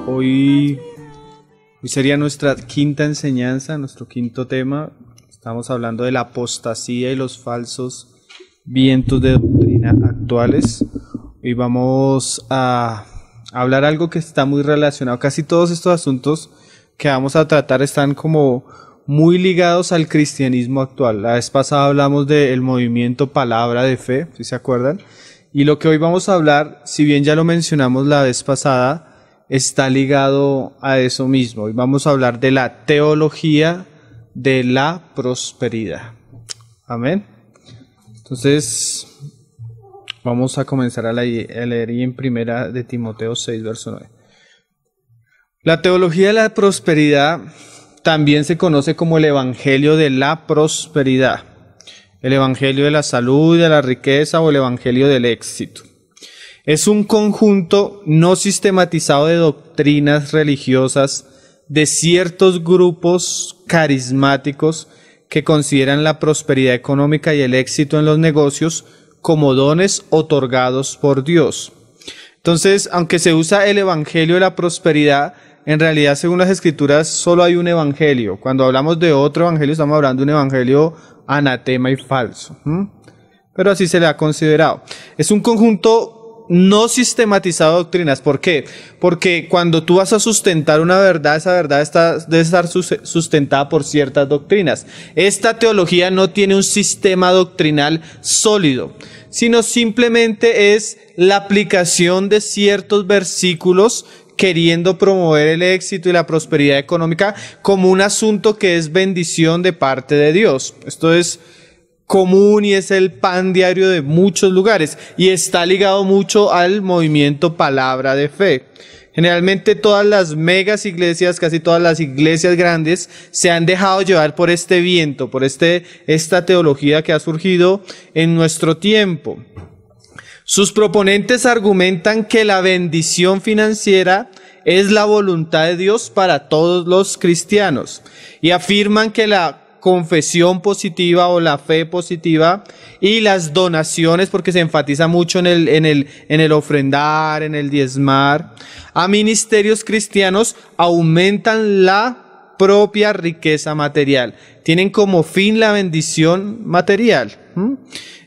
Hoy sería nuestra quinta enseñanza, nuestro quinto tema. Estamos hablando de la apostasía y los falsos vientos de doctrina actuales. Hoy vamos a hablar algo que está muy relacionado. Casi todos estos asuntos que vamos a tratar están como muy ligados al cristianismo actual. La vez pasada hablamos del movimiento Palabra de Fe, si se acuerdan. Y lo que hoy vamos a hablar, si bien ya lo mencionamos la vez pasada, está ligado a eso mismo. Hoy vamos a hablar de la teología de la prosperidad. Amén. Entonces, vamos a comenzar a leer en primera de Timoteo 6, verso 9. La teología de la prosperidad también se conoce como el evangelio de la prosperidad, el evangelio de la salud, de la riqueza o el evangelio del éxito. Es un conjunto no sistematizado de doctrinas religiosas de ciertos grupos carismáticos que consideran la prosperidad económica y el éxito en los negocios como dones otorgados por Dios. Entonces, aunque se usa el evangelio de la prosperidad, en realidad, según las Escrituras, solo hay un evangelio. Cuando hablamos de otro evangelio, estamos hablando de un evangelio anatema y falso. Pero así se le ha considerado. Es un conjunto no sistematizado de doctrinas. ¿Por qué? Porque cuando tú vas a sustentar una verdad, esa verdad debe estar sustentada por ciertas doctrinas. Esta teología no tiene un sistema doctrinal sólido, sino simplemente es la aplicación de ciertos versículos queriendo promover el éxito y la prosperidad económica como un asunto que es bendición de parte de Dios. Esto es común y es el pan diario de muchos lugares y está ligado mucho al movimiento Palabra de Fe. Generalmente todas las megas iglesias, casi todas las iglesias grandes, se han dejado llevar por este viento, por esta teología que ha surgido en nuestro tiempo. Sus proponentes argumentan que la bendición financiera es la voluntad de Dios para todos los cristianos y afirman que la confesión positiva o la fe positiva y las donaciones, porque se enfatiza mucho en el ofrendar, en el diezmar, a ministerios cristianos aumentan la propia riqueza material. Tienen como fin la bendición material.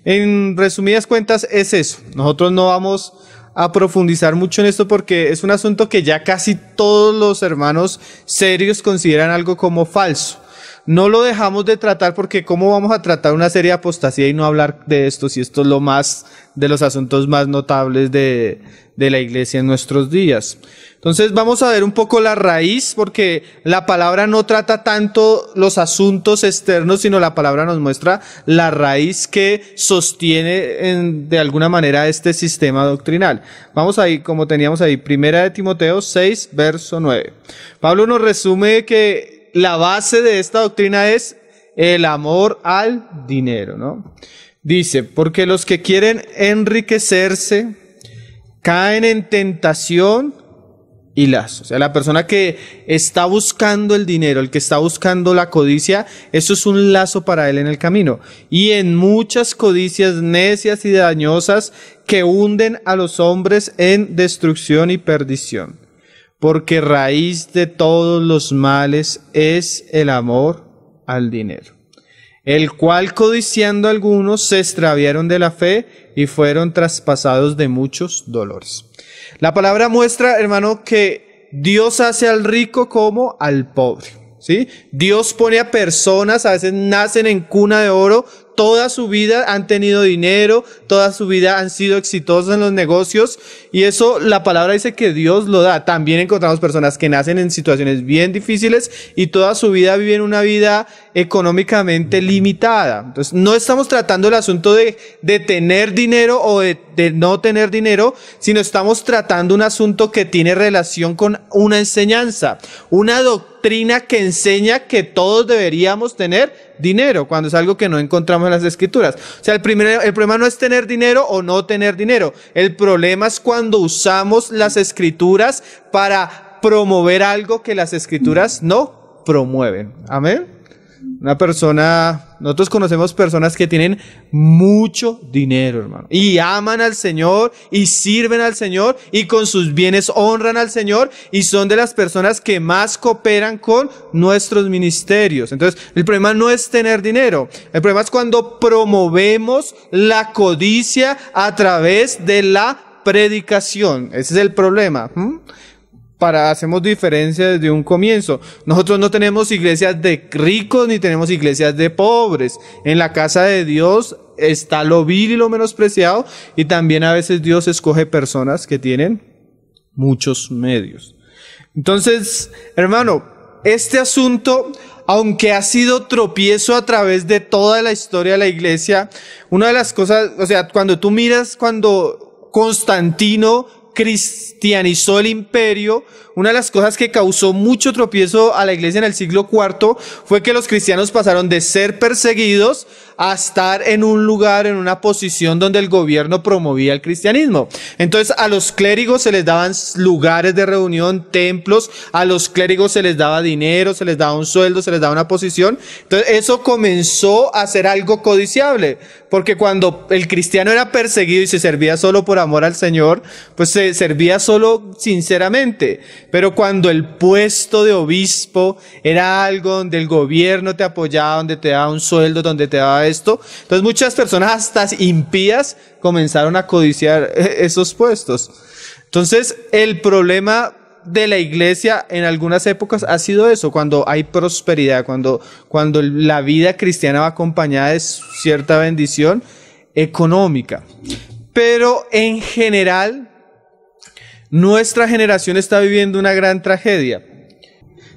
En resumidas cuentas es eso. Nosotros no vamos a profundizar mucho en esto porque es un asunto que ya casi todos los hermanos serios consideran algo como falso. No lo dejamos de tratar porque ¿cómo vamos a tratar una serie de apostasía y no hablar de esto si esto es lo más de los asuntos más notables de la iglesia en nuestros días? Entonces vamos a ver un poco la raíz porque la palabra no trata tanto los asuntos externos, sino la palabra nos muestra la raíz que sostiene de alguna manera este sistema doctrinal. Vamos ahí, como teníamos ahí, primera de Timoteo 6, verso 9. Pablo nos resume que la base de esta doctrina es el amor al dinero, ¿no? Dice, porque los que quieren enriquecerse caen en tentación y lazo. O sea, la persona que está buscando el dinero, el que está buscando la codicia, eso es un lazo para él en el camino. Y en muchas codicias necias y dañosas que hunden a los hombres en destrucción y perdición. Porque raíz de todos los males es el amor al dinero, el cual codiciando algunos se extraviaron de la fe y fueron traspasados de muchos dolores. La palabra muestra, hermano, que Dios hace al rico como al pobre, ¿sí? Dios pone a personas, a veces nacen en cuna de oro, toda su vida han tenido dinero, toda su vida han sido exitosos en los negocios y eso la palabra dice que Dios lo da. También encontramos personas que nacen en situaciones bien difíciles y toda su vida viven una vida económicamente limitada. Entonces no estamos tratando el asunto de tener dinero o de no tener dinero, sino estamos tratando un asunto que tiene relación con una enseñanza, una doctrina que enseña que todos deberíamos tener dinero, cuando es algo que no encontramos en las Escrituras. O sea, el problema no es tener dinero o no tener dinero. El problema es cuando usamos las Escrituras para promover algo que las Escrituras no promueven. Amén. Nosotros conocemos personas que tienen mucho dinero, hermano, y aman al Señor, y sirven al Señor, y con sus bienes honran al Señor, y son de las personas que más cooperan con nuestros ministerios. Entonces, el problema no es tener dinero, el problema es cuando promovemos la codicia a través de la predicación. Ese es el problema. Hacemos diferencia desde un comienzo. Nosotros no tenemos iglesias de ricos ni tenemos iglesias de pobres. En la casa de Dios está lo vil y lo menospreciado, y también a veces Dios escoge personas que tienen muchos medios. Entonces, hermano, este asunto, aunque ha sido tropiezo a través de toda la historia de la iglesia, una de las cosas, o sea, cuando Constantino cristianizó el imperio, una de las cosas que causó mucho tropiezo a la iglesia en el siglo IV fue que los cristianos pasaron de ser perseguidos a estar en un lugar, en una posición donde el gobierno promovía el cristianismo. Entonces a los clérigos se les daban lugares de reunión, templos, a los clérigos se les daba dinero, se les daba un sueldo, se les daba una posición. Entonces eso comenzó a ser algo codiciable, porque cuando el cristiano era perseguido y se servía solo por amor al Señor, pues se servía solo sinceramente. Pero cuando el puesto de obispo era algo donde el gobierno te apoyaba, donde te daba un sueldo, donde te daba esto, entonces muchas personas hasta impías comenzaron a codiciar esos puestos. Entonces el problema de la iglesia en algunas épocas ha sido eso, cuando hay prosperidad, cuando la vida cristiana va acompañada de cierta bendición económica. Pero en general, nuestra generación está viviendo una gran tragedia.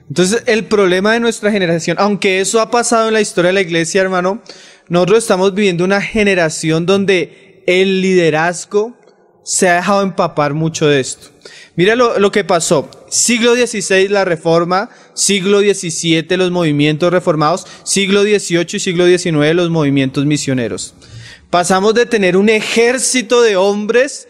Entonces, el problema de nuestra generación, aunque eso ha pasado en la historia de la iglesia, hermano, nosotros estamos viviendo una generación donde el liderazgo se ha dejado empapar mucho de esto. Mira lo que pasó. Siglo XVI, la Reforma. Siglo XVII, los movimientos reformados. Siglo XVIII y siglo XIX, los movimientos misioneros. Pasamos de tener un ejército de hombres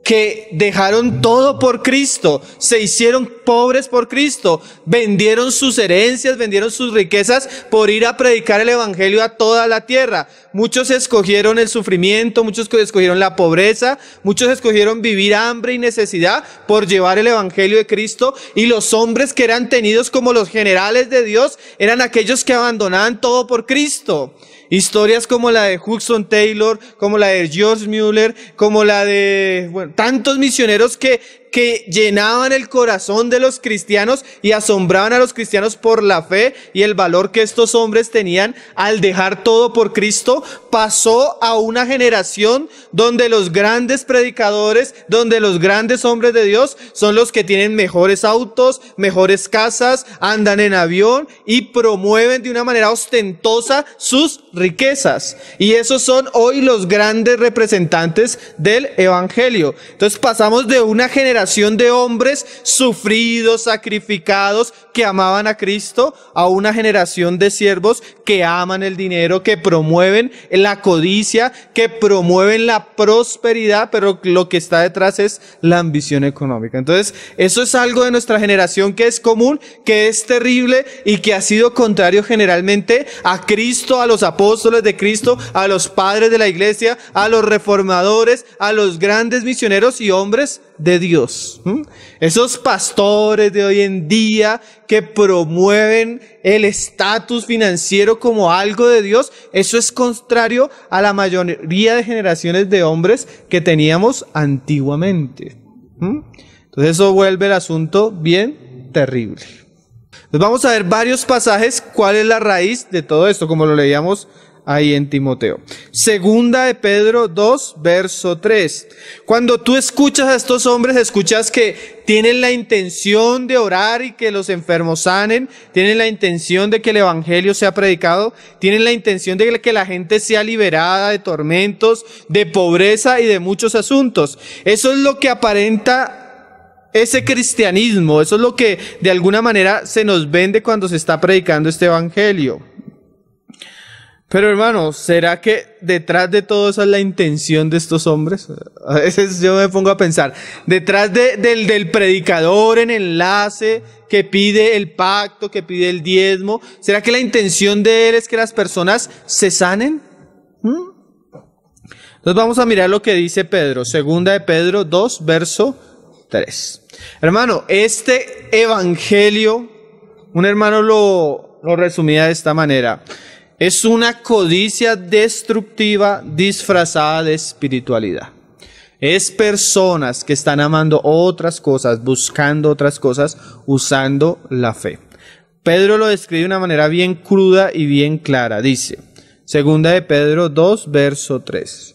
que dejaron todo por Cristo, se hicieron pobres por Cristo, vendieron sus herencias, vendieron sus riquezas por ir a predicar el evangelio a toda la tierra. Muchos escogieron el sufrimiento, muchos escogieron la pobreza, muchos escogieron vivir hambre y necesidad por llevar el evangelio de Cristo, y los hombres que eran tenidos como los generales de Dios eran aquellos que abandonaban todo por Cristo. Historias como la de Hudson Taylor, como la de George Mueller, como la de tantos misioneros que llenaban el corazón de los cristianos y asombraban a los cristianos por la fe y el valor que estos hombres tenían al dejar todo por Cristo. Pasó a una generación donde los grandes predicadores, donde los grandes hombres de Dios son los que tienen mejores autos, mejores casas, andan en avión y promueven de una manera ostentosa sus riquezas. Y esos son hoy los grandes representantes del evangelio. Entonces pasamos de una generación de hombres sufridos, sacrificados, que amaban a Cristo, a una generación de siervos que aman el dinero, que promueven la codicia, que promueven la prosperidad, pero lo que está detrás es la ambición económica. Entonces, eso es algo de nuestra generación que es común, que es terrible y que ha sido contrario generalmente a Cristo, a los apóstoles de Cristo, a los padres de la iglesia, a los reformadores, a los grandes misioneros y hombres de Dios. Esos pastores de hoy en día que promueven el estatus financiero como algo de Dios, eso es contrario a la mayoría de generaciones de hombres que teníamos antiguamente. Entonces eso vuelve el asunto bien terrible. Entonces vamos a ver varios pasajes, cuál es la raíz de todo esto, como lo leíamos ahí en Timoteo. Segunda de Pedro 2, verso 3. Cuando tú escuchas a estos hombres, escuchas que tienen la intención de orar y que los enfermos sanen, tienen la intención de que el evangelio sea predicado, tienen la intención de que la gente sea liberada de tormentos, de pobreza y de muchos asuntos. Eso es lo que aparenta ese cristianismo, eso es lo que de alguna manera se nos vende cuando se está predicando este evangelio. Pero hermano, ¿será que detrás de todo eso es la intención de estos hombres? A veces yo me pongo a pensar, detrás del predicador en enlace que pide el pacto, que pide el diezmo, ¿será que la intención de él es que las personas se sanen? Entonces vamos a mirar lo que dice Pedro, segunda de Pedro 2, verso 3. Hermano, este evangelio, un hermano lo resumía de esta manera: es una codicia destructiva disfrazada de espiritualidad. Es personas que están amando otras cosas, buscando otras cosas, usando la fe. Pedro lo describe de una manera bien cruda y bien clara. Dice, segunda de Pedro 2, verso 3.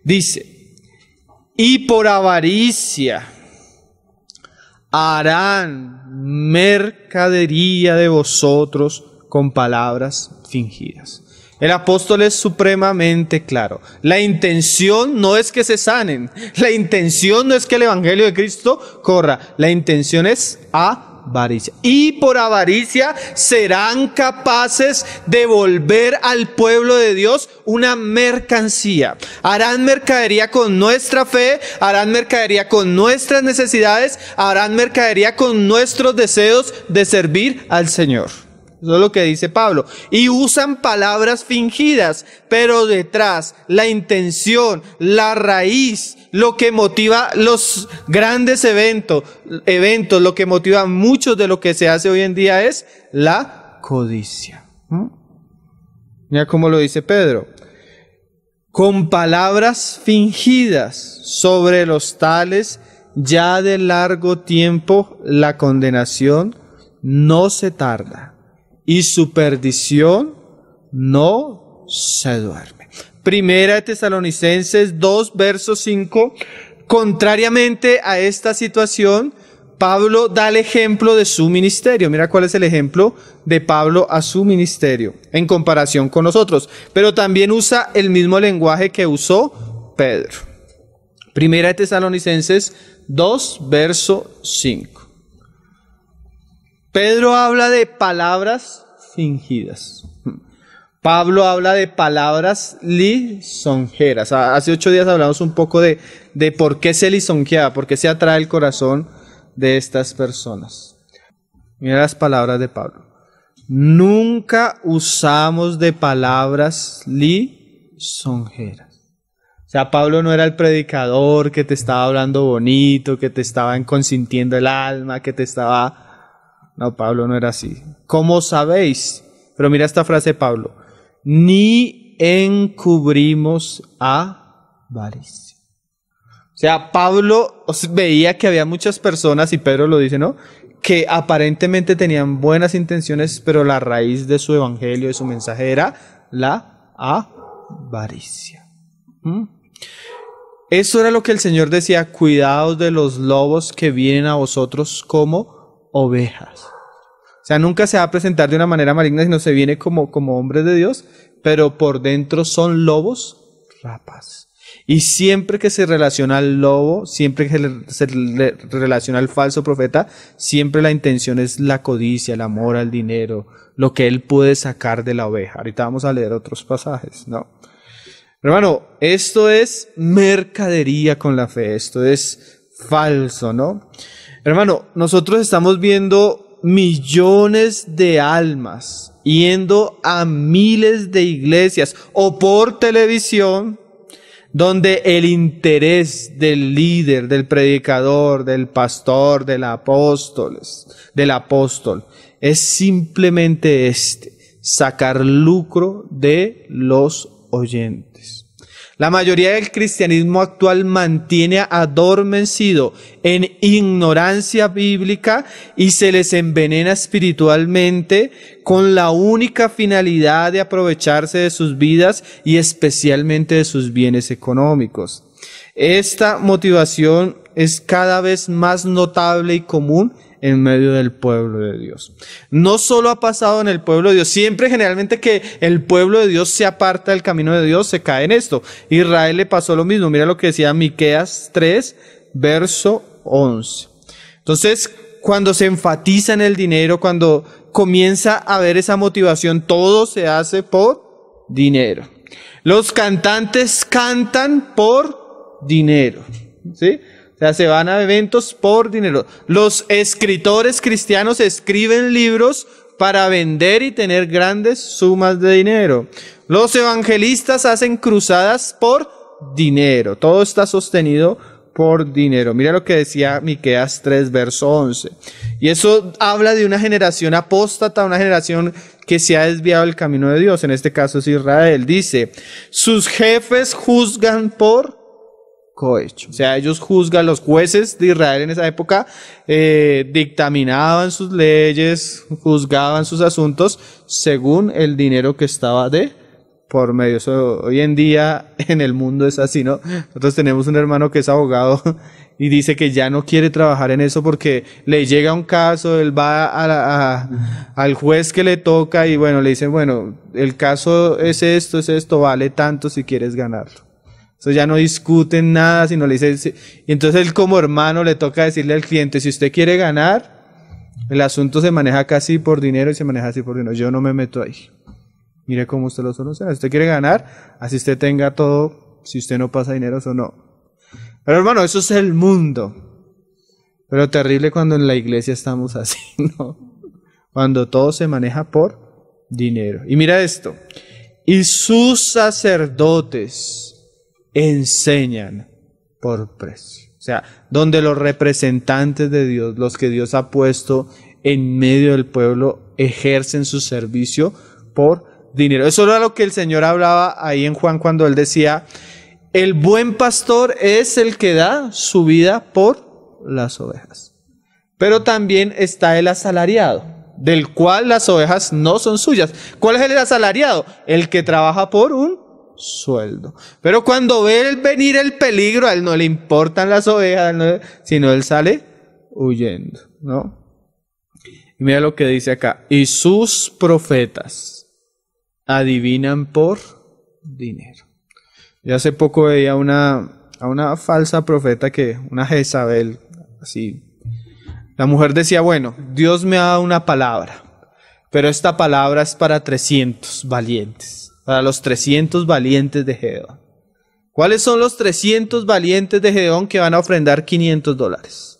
Dice, y por avaricia harán mercadería de vosotros con palabras fingidas. El apóstol es supremamente claro. La intención no es que se sanen. La intención no es que el evangelio de Cristo corra. La intención es avaricia. Y por avaricia serán capaces de volver al pueblo de Dios una mercancía. Harán mercadería con nuestra fe, harán mercadería con nuestras necesidades, harán mercadería con nuestros deseos de servir al Señor. Eso es lo que dice Pablo. Y usan palabras fingidas, pero detrás, la intención, la raíz, lo que motiva los grandes eventos, lo que motiva mucho de lo que se hace hoy en día es la codicia. Mira cómo lo dice Pedro. Con palabras fingidas sobre los tales, ya de largo tiempo la condenación no se tarda. Y su perdición no se duerme. Primera de Tesalonicenses 2, verso 5. Contrariamente a esta situación, Pablo da el ejemplo de su ministerio. Mira cuál es el ejemplo de Pablo a su ministerio en comparación con nosotros. Pero también usa el mismo lenguaje que usó Pedro. Primera de Tesalonicenses 2, verso 5. Pedro habla de palabras fingidas. Pablo habla de palabras lisonjeras. Hace 8 días hablamos un poco de por qué se lisonjeaba, por qué se atrae el corazón de estas personas. Mira las palabras de Pablo. Nunca usamos de palabras lisonjeras. O sea, Pablo no era el predicador que te estaba hablando bonito, que te estaba consintiendo el alma, que te estaba... No, Pablo no era así. ¿Cómo sabéis? Pero mira esta frase de Pablo. Ni encubrimos avaricia. O sea, Pablo veía que había muchas personas, y Pedro lo dice, ¿no?, que aparentemente tenían buenas intenciones, pero la raíz de su evangelio, de su mensaje, era la avaricia. Eso era lo que el Señor decía: cuidaos de los lobos que vienen a vosotros como ovejas. O sea, nunca se va a presentar de una manera maligna, sino se viene como hombres de Dios, pero por dentro son lobos rapaces. Y siempre que se relaciona al lobo, siempre que se relaciona al falso profeta, siempre la intención es la codicia, el amor al dinero, lo que él puede sacar de la oveja. Ahorita vamos a leer otros pasajes, ¿no? Hermano, esto es mercadería con la fe, esto es falso, ¿no? Hermano, nosotros estamos viendo millones de almas yendo a miles de iglesias o por televisión, donde el interés del líder, del predicador, del pastor, del apóstol, es simplemente sacar lucro de los oyentes. La mayoría del cristianismo actual mantiene adormecido en ignorancia bíblica y se les envenena espiritualmente con la única finalidad de aprovecharse de sus vidas y especialmente de sus bienes económicos. Esta motivación es cada vez más notable y común en medio del pueblo de Dios. No solo ha pasado en el pueblo de Dios, siempre generalmente que el pueblo de Dios se aparta del camino de Dios, se cae en esto. Israel le pasó lo mismo. Mira lo que decía Miqueas 3, verso 11. Entonces, cuando se enfatiza en el dinero, cuando comienza a haber esa motivación, todo se hace por dinero. Los cantantes cantan por dinero, ¿sí? O sea, se van a eventos por dinero. Los escritores cristianos escriben libros para vender y tener grandes sumas de dinero. Los evangelistas hacen cruzadas por dinero. Todo está sostenido por dinero. Mira lo que decía Miqueas 3, verso 11. Y eso habla de una generación apóstata, una generación que se ha desviado del camino de Dios. En este caso es Israel. Dice, sus jefes juzgan por cohecho. O sea, ellos juzgan, los jueces de Israel en esa época dictaminaban sus leyes, juzgaban sus asuntos según el dinero que estaba de por medio. Eso, hoy en día en el mundo es así, ¿no? Nosotros tenemos un hermano que es abogado y dice que ya no quiere trabajar en eso porque le llega un caso, él va al juez que le toca y bueno, le dicen, bueno, el caso es esto, vale tanto si quieres ganarlo. Eso ya no discuten nada, sino le dicen, y entonces él como hermano le toca decirle al cliente, si usted quiere ganar, el asunto se maneja casi por dinero y se maneja así por dinero, yo no me meto ahí. Mire cómo usted lo soluciona. Si usted quiere ganar, así usted tenga todo, si usted no pasa dinero, eso no. Pero hermano, eso es el mundo. Pero terrible cuando en la iglesia estamos así, ¿no? Cuando todo se maneja por dinero. Y mira esto. Y sus sacerdotes enseñan por precio. O sea, donde los representantes de Dios, los que Dios ha puesto en medio del pueblo, ejercen su servicio por dinero. Eso era lo que el Señor hablaba ahí en Juan cuando Él decía, el buen pastor es el que da su vida por las ovejas. Pero también está el asalariado, del cual las ovejas no son suyas. ¿Cuál es el asalariado? El que trabaja por un sueldo. Pero cuando ve venir el peligro, a él no le importan las ovejas, sino él sale huyendo, ¿no? Y mira lo que dice acá. Y sus profetas adivinan por dinero. Yo hace poco veía a una falsa profeta una Jezabel, así. La mujer decía, bueno, Dios me ha dado una palabra, pero esta palabra es para 300 valientes, para los 300 valientes de Gedeón. ¿Cuáles son los 300 valientes de Gedeón que van a ofrendar $500?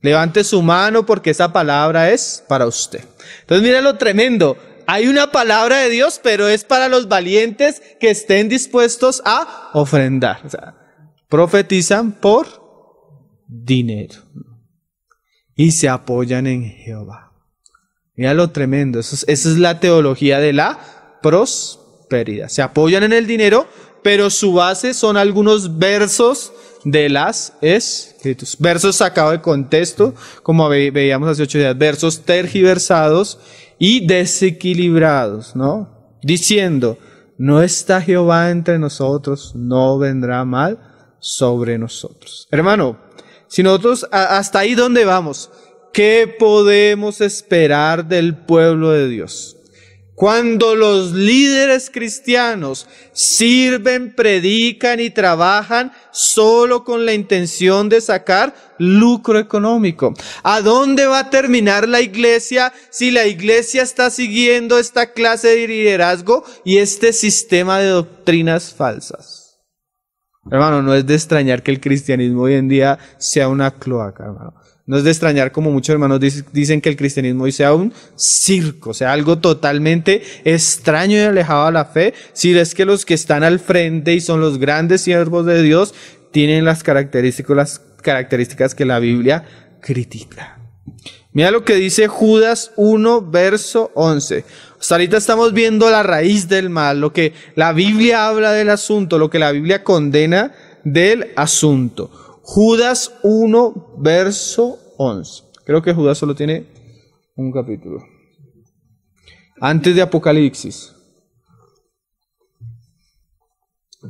Levante su mano porque esa palabra es para usted. Entonces mira lo tremendo. Hay una palabra de Dios, pero es para los valientes que estén dispuestos a ofrendar. O sea, profetizan por dinero y se apoyan en Jehová. Mira lo tremendo. Esa es la teología de la prosperidad. Se apoyan en el dinero, pero su base son algunos versos de las Escrituras. Versos sacados de contexto, como veíamos hace 8 días. Versos tergiversados y desequilibrados, ¿no? Diciendo, no está Jehová entre nosotros, no vendrá mal sobre nosotros. Hermano, si nosotros hasta ahí donde vamos, ¿qué podemos esperar del pueblo de Dios? Cuando los líderes cristianos sirven, predican y trabajan solo con la intención de sacar lucro económico. ¿A dónde va a terminar la iglesia si la iglesia está siguiendo esta clase de liderazgo y este sistema de doctrinas falsas? Hermano, no es de extrañar que el cristianismo hoy en día sea una cloaca, hermano. No es de extrañar como muchos hermanos dicen que el cristianismo hoy sea un circo, sea algo totalmente extraño y alejado a la fe, si es que los que están al frente y son los grandes siervos de Dios tienen las características que la Biblia critica. Mira lo que dice Judas 1, verso 11. Hasta ahorita estamos viendo la raíz del mal, lo que la Biblia habla del asunto, lo que la Biblia condena del asunto. Judas 1, verso 11. Creo que Judas solo tiene un capítulo. Antes de Apocalipsis.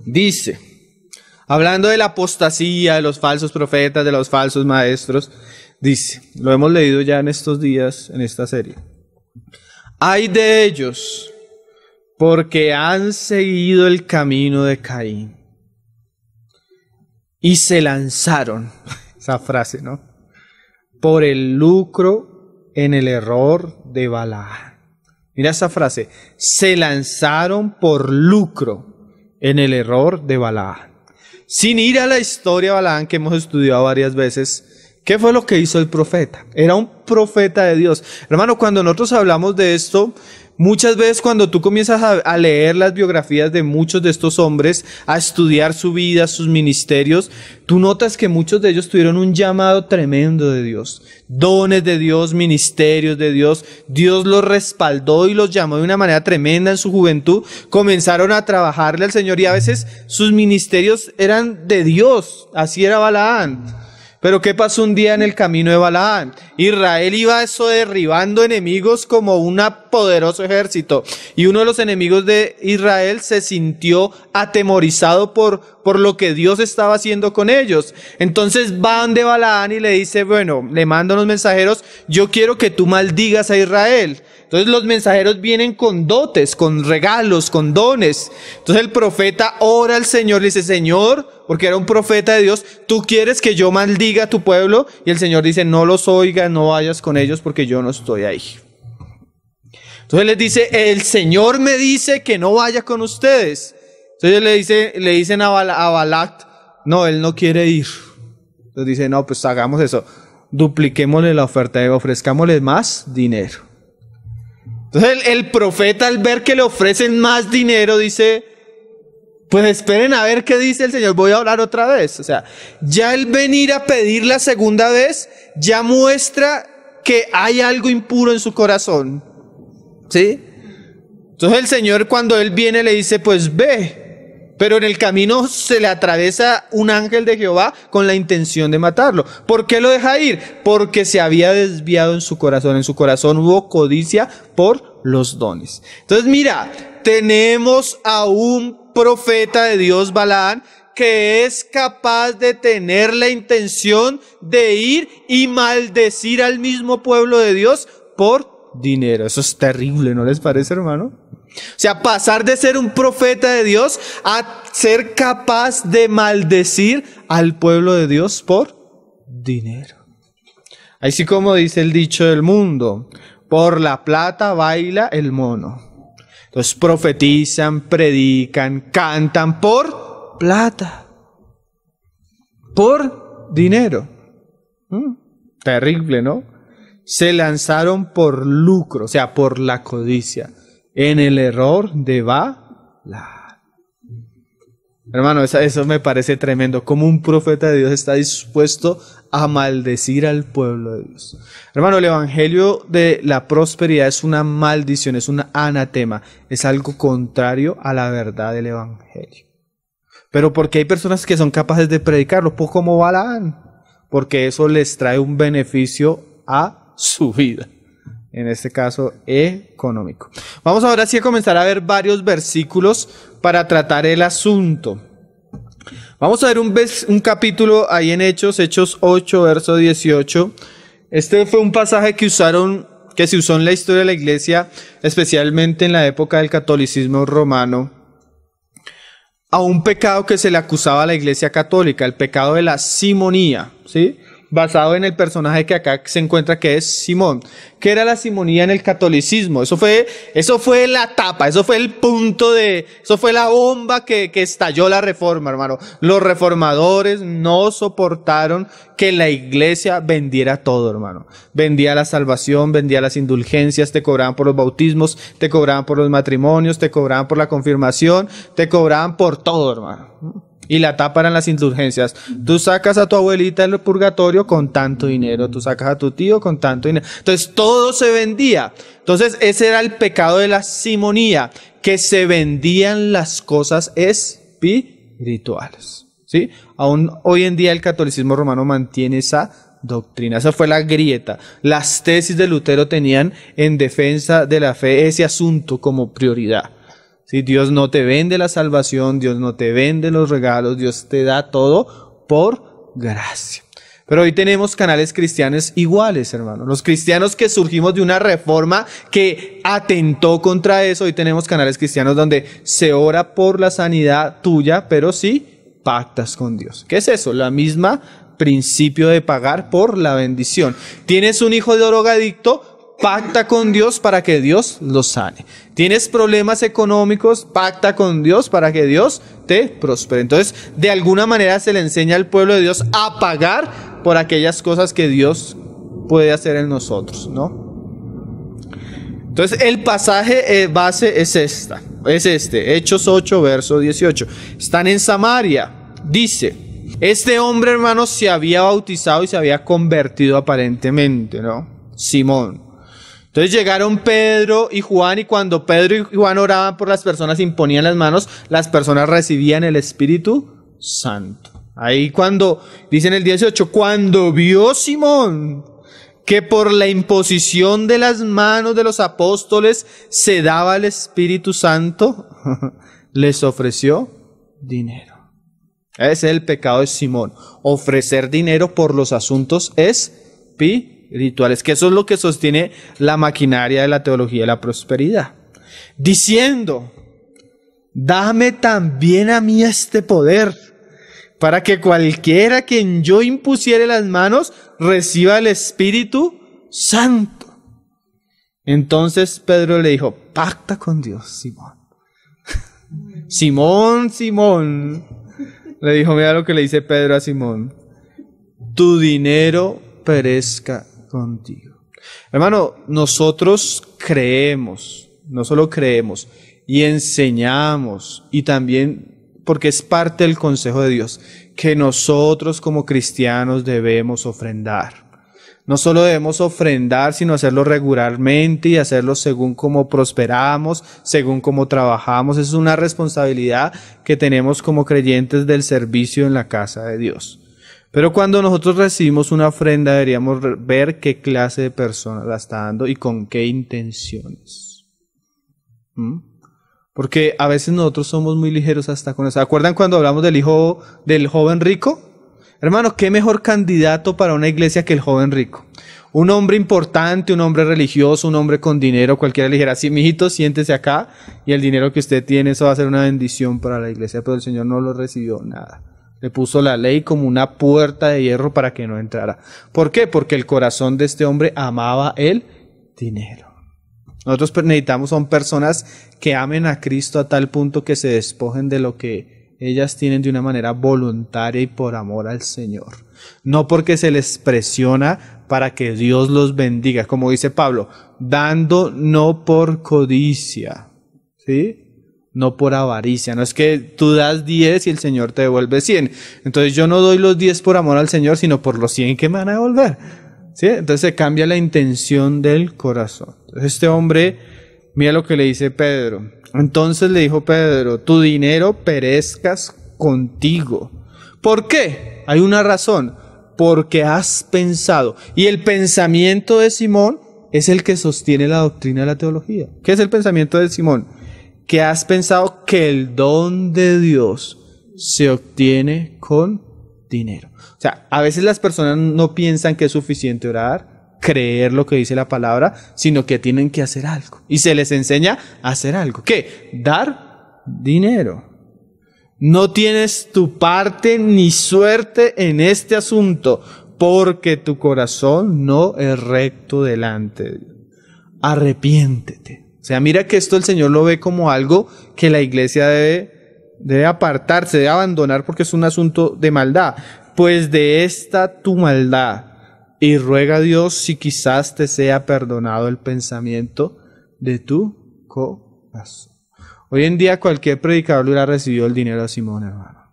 Dice, hablando de la apostasía, de los falsos profetas, de los falsos maestros, dice, lo hemos leído ya en estos días, en esta serie. Ay de ellos, porque han seguido el camino de Caín. Y se lanzaron, esa frase, ¿no? Por el lucro en el error de Balaam. Mira esa frase, se lanzaron por lucro en el error de Balaán. Sin ir a la historia de Balaán que hemos estudiado varias veces, ¿qué fue lo que hizo el profeta? Era un profeta de Dios. Hermano, cuando nosotros hablamos de esto, muchas veces cuando tú comienzas a leer las biografías de muchos de estos hombres, a estudiar su vida, sus ministerios, tú notas que muchos de ellos tuvieron un llamado tremendo de Dios, dones de Dios, ministerios de Dios. Dios los respaldó y los llamó de una manera tremenda en su juventud. Comenzaron a trabajarle al Señor y a veces sus ministerios eran de Dios. Así era Balaán. Pero ¿qué pasó un día en el camino de Balaán? Israel iba derribando enemigos como un poderoso ejército. Y uno de los enemigos de Israel se sintió atemorizado por lo que Dios estaba haciendo con ellos. Entonces va donde Balaán y le dice, bueno, le mando unos mensajeros, yo quiero que tú maldigas a Israel. Entonces los mensajeros vienen con dotes, con regalos, con dones. Entonces el profeta ora al Señor, le dice, Señor, porque era un profeta de Dios, ¿tú quieres que yo maldiga a tu pueblo? Y el Señor dice, no los oigas, no vayas con ellos porque yo no estoy ahí. Entonces les dice, el Señor me dice que no vaya con ustedes. Entonces le dicen a Balac, no, él no quiere ir. Entonces dice, no, pues hagamos eso, dupliquémosle la oferta, ofrezcámosle más dinero. Entonces el profeta, al ver que le ofrecen más dinero, dice, pues esperen a ver qué dice el Señor, voy a hablar otra vez. O sea, ya el venir a pedir la segunda vez, ya muestra que hay algo impuro en su corazón. ¿Sí? Entonces el Señor, cuando él viene, le dice, pues ve. Pero en el camino se le atraviesa un ángel de Jehová con la intención de matarlo. ¿Por qué lo deja ir? Porque se había desviado en su corazón. En su corazón hubo codicia por los dones. Entonces mira, tenemos a un profeta de Dios, Balaán, que es capaz de tener la intención de ir y maldecir al mismo pueblo de Dios por dinero. Eso es terrible, ¿no les parece, hermano? O sea, pasar de ser un profeta de Dios a ser capaz de maldecir al pueblo de Dios por dinero. Así como dice el dicho del mundo, por la plata baila el mono. Entonces profetizan, predican, cantan por plata, por dinero. Terrible, ¿no? Se lanzaron por lucro, o sea, por la codicia, en el error de Balaán. Hermano, eso me parece tremendo. Como un profeta de Dios está dispuesto a maldecir al pueblo de Dios. Hermano, el evangelio de la prosperidad es una maldición, es un anatema, es algo contrario a la verdad del evangelio. Pero porque hay personas que son capaces de predicarlo, pues como Balaán, porque eso les trae un beneficio a su vida. En este caso económico. Vamos ahora sí a comenzar a ver varios versículos para tratar el asunto. Vamos a ver un capítulo ahí en Hechos 8, verso 18. Este fue un pasaje que se usó en la historia de la iglesia, especialmente en la época del catolicismo romano, a un pecado que se le acusaba a la iglesia católica, el pecado de la simonía, ¿sí? Basado en el personaje que acá se encuentra, que es Simón. ¿Qué era la simonía en el catolicismo? Eso fue la tapa, eso fue el punto eso fue la bomba que estalló la reforma, hermano. Los reformadores no soportaron que la iglesia vendiera todo, hermano. Vendía la salvación, vendía las indulgencias, te cobraban por los bautismos, te cobraban por los matrimonios, te cobraban por la confirmación, te cobraban por todo, hermano. Y la tapa eran las indulgencias. Tú sacas a tu abuelita del purgatorio con tanto dinero. Tú sacas a tu tío con tanto dinero. Entonces todo se vendía. Entonces ese era el pecado de la simonía. Que se vendían las cosas espirituales. ¿Sí? Aún hoy en día el catolicismo romano mantiene esa doctrina. Esa fue la grieta. Las tesis de Lutero tenían en defensa de la fe ese asunto como prioridad. Si Dios no te vende la salvación, Dios no te vende los regalos, Dios te da todo por gracia. Pero hoy tenemos canales cristianos iguales, hermano. Los cristianos que surgimos de una reforma que atentó contra eso, hoy tenemos canales cristianos donde se ora por la sanidad tuya, pero sí pactas con Dios. ¿Qué es eso? La misma principio de pagar por la bendición. ¿Tienes un hijo de drogadicto? pacta con Dios para que Dios los sane. ¿Tienes problemas económicos? Pacta con Dios para que Dios te prospere. Entonces, de alguna manera se le enseña al pueblo de Dios a pagar por aquellas cosas que Dios puede hacer en nosotros, ¿no? Entonces, el pasaje base es este, Hechos 8, verso 18. Están en Samaria, dice, este hombre, hermanos, se había bautizado y se había convertido aparentemente, ¿no? Simón. Entonces llegaron Pedro y Juan, y cuando Pedro y Juan oraban por las personas, imponían las manos, las personas recibían el Espíritu Santo. Ahí cuando, dice en el 18, cuando vio Simón que por la imposición de las manos de los apóstoles se daba el Espíritu Santo, les ofreció dinero. Ese es el pecado de Simón, ofrecer dinero por los asuntos espirituales, que eso es lo que sostiene la maquinaria de la teología de la prosperidad, diciendo, dame también a mí este poder, para que cualquiera a quien yo impusiere las manos reciba el Espíritu Santo. Entonces Pedro le dijo, pacta con Dios, Simón. Simón, le dijo, mira lo que le dice Pedro a Simón, tu dinero perezca contigo. Hermano, nosotros creemos, no solo creemos, y enseñamos, y también, porque es parte del consejo de Dios, que nosotros como cristianos debemos ofrendar. No solo debemos ofrendar, sino hacerlo regularmente y hacerlo según cómo prosperamos, según cómo trabajamos. Es una responsabilidad que tenemos como creyentes del servicio en la casa de Dios. Pero cuando nosotros recibimos una ofrenda, deberíamos ver qué clase de persona la está dando y con qué intenciones. Porque a veces nosotros somos muy ligeros hasta con eso. ¿Se acuerdan cuando hablamos del joven rico? Hermano, ¿qué mejor candidato para una iglesia que el joven rico? Un hombre importante, un hombre religioso, un hombre con dinero, cualquiera le dijera, sí, mijito, siéntese acá y el dinero que usted tiene, eso va a ser una bendición para la iglesia. Pero el Señor no lo recibió nada. Le puso la ley como una puerta de hierro para que no entrara. ¿Por qué? Porque el corazón de este hombre amaba el dinero. Nosotros necesitamos, son personas que amen a Cristo a tal punto que se despojen de lo que ellas tienen de una manera voluntaria y por amor al Señor. No porque se les presiona para que Dios los bendiga, como dice Pablo, dando no por codicia, ¿sí? No por avaricia. No es que tú das 10 y el Señor te devuelve 100. Entonces yo no doy los 10 por amor al Señor, sino por los 100 que me van a devolver. ¿Sí? Entonces se cambia la intención del corazón. Entonces este hombre, mira lo que le dice Pedro. Entonces le dijo Pedro, tu dinero perezcas contigo. ¿Por qué? Hay una razón. Porque has pensado. Y el pensamiento de Simón es el que sostiene la doctrina de la teología. ¿Qué es el pensamiento de Simón? Que has pensado que el don de Dios se obtiene con dinero. O sea, a veces las personas no piensan que es suficiente orar, creer lo que dice la palabra, sino que tienen que hacer algo. Y se les enseña a hacer algo. ¿Qué? Dar dinero. No tienes tu parte ni suerte en este asunto, porque tu corazón no es recto delante de Dios. Arrepiéntete. O sea, mira que esto el Señor lo ve como algo que la iglesia debe apartarse, debe abandonar, porque es un asunto de maldad. Pues de esta tu maldad, y ruega a Dios si quizás te sea perdonado el pensamiento de tu corazón. Hoy en día cualquier predicador le hubiera recibido el dinero a Simón, hermano.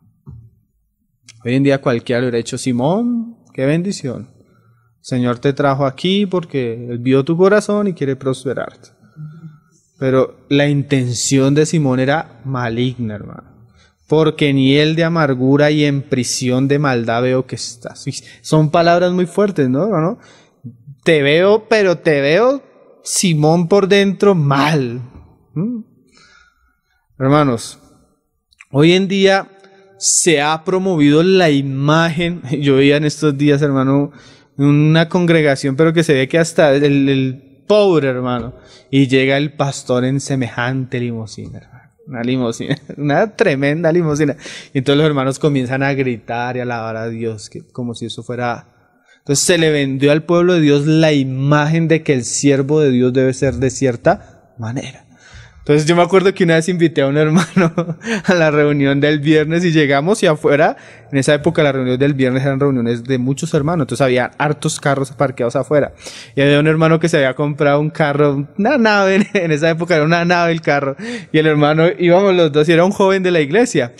Hoy en día cualquiera le hubiera dicho, Simón, qué bendición. El Señor te trajo aquí porque Él vio tu corazón y quiere prosperarte. Pero la intención de Simón era maligna, hermano. Porque ni él de amargura y en prisión de maldad veo que estás. Son palabras muy fuertes, ¿no? Te veo, pero te veo, Simón, por dentro mal. Hermanos, hoy en día se ha promovido la imagen. Yo veía en estos días, hermano, una congregación, pero que se ve que hasta el pobre, hermano, y llega el pastor en semejante limusina, hermano. Una limusina, una tremenda limusina. Y entonces los hermanos comienzan a gritar y a alabar a Dios, como si eso fuera... Entonces se le vendió al pueblo de Dios la imagen de que el siervo de Dios debe ser de cierta manera. Entonces yo me acuerdo que una vez invité a un hermano a la reunión del viernes y llegamos y afuera, en esa época las reuniones del viernes eran reuniones de muchos hermanos, entonces había hartos carros parqueados afuera. Y había un hermano que se había comprado un carro, una nave, en esa época era una nave el carro. Y el hermano, íbamos los dos y era un joven de la iglesia,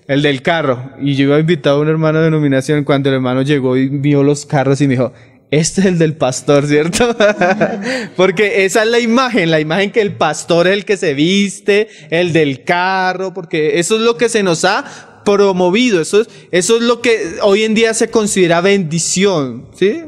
el del carro. Y yo iba invitado a un hermano de denominación cuando el hermano llegó y vio los carros y me dijo, este es el del pastor, ¿cierto? Porque esa es la imagen que el pastor es el que se viste, el del carro, porque eso es lo que se nos ha promovido, eso es lo que hoy en día se considera bendición, ¿sí?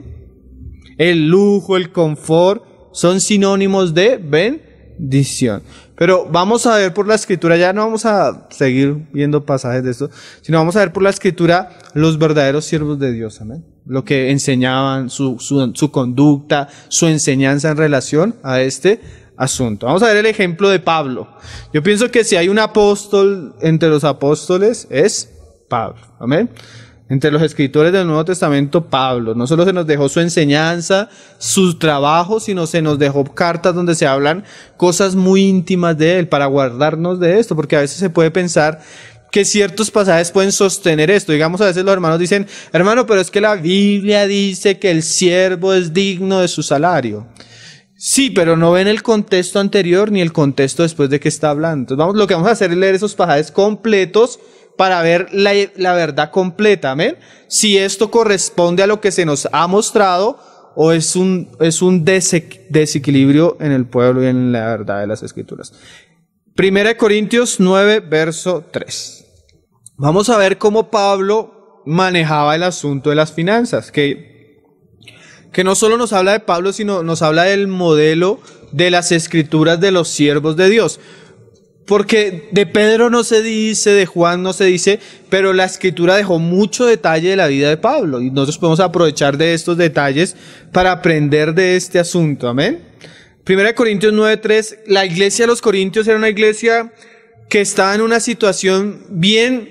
El lujo, el confort, son sinónimos de bendición. Pero vamos a ver por la escritura, ya no vamos a seguir viendo pasajes de esto, sino vamos a ver por la escritura los verdaderos siervos de Dios, amén. Lo que enseñaban, su conducta, su enseñanza en relación a este asunto. Vamos a ver el ejemplo de Pablo. Yo pienso que si hay un apóstol entre los apóstoles es Pablo, amén. Entre los escritores del Nuevo Testamento, Pablo. No solo se nos dejó su enseñanza, su trabajo, sino se nos dejó cartas donde se hablan cosas muy íntimas de él para guardarnos de esto, porque a veces se puede pensar que ciertos pasajes pueden sostener esto. Digamos, a veces los hermanos dicen, hermano, pero es que la Biblia dice que el siervo es digno de su salario. Sí, pero no ven el contexto anterior ni el contexto después de que está hablando. Entonces, lo que vamos a hacer es leer esos pasajes completos para ver la verdad completa, ¿amén? Si esto corresponde a lo que se nos ha mostrado o es un desequilibrio en el pueblo y en la verdad de las Escrituras. 1 Corintios 9, verso 3. Vamos a ver cómo Pablo manejaba el asunto de las finanzas, que no solo nos habla de Pablo, sino nos habla del modelo de las Escrituras de los siervos de Dios. Porque de Pedro no se dice, de Juan no se dice, pero la Escritura dejó mucho detalle de la vida de Pablo y nosotros podemos aprovechar de estos detalles para aprender de este asunto, amén. 1 Corintios 9:3, la iglesia de los Corintios era una iglesia que estaba en una situación bien,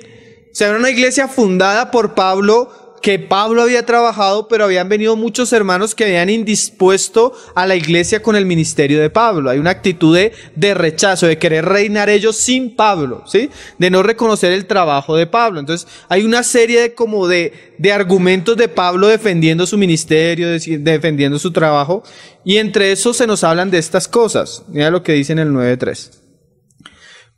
o sea, era una iglesia fundada por Pablo, que Pablo había trabajado, pero habían venido muchos hermanos que habían indispuesto a la iglesia con el ministerio de Pablo. Hay una actitud de rechazo, de querer reinar ellos sin Pablo, ¿sí? De no reconocer el trabajo de Pablo. Entonces, hay una serie de argumentos de Pablo defendiendo su ministerio, defendiendo su trabajo, y entre esos se nos hablan de estas cosas. Mira lo que dice en el 9:3.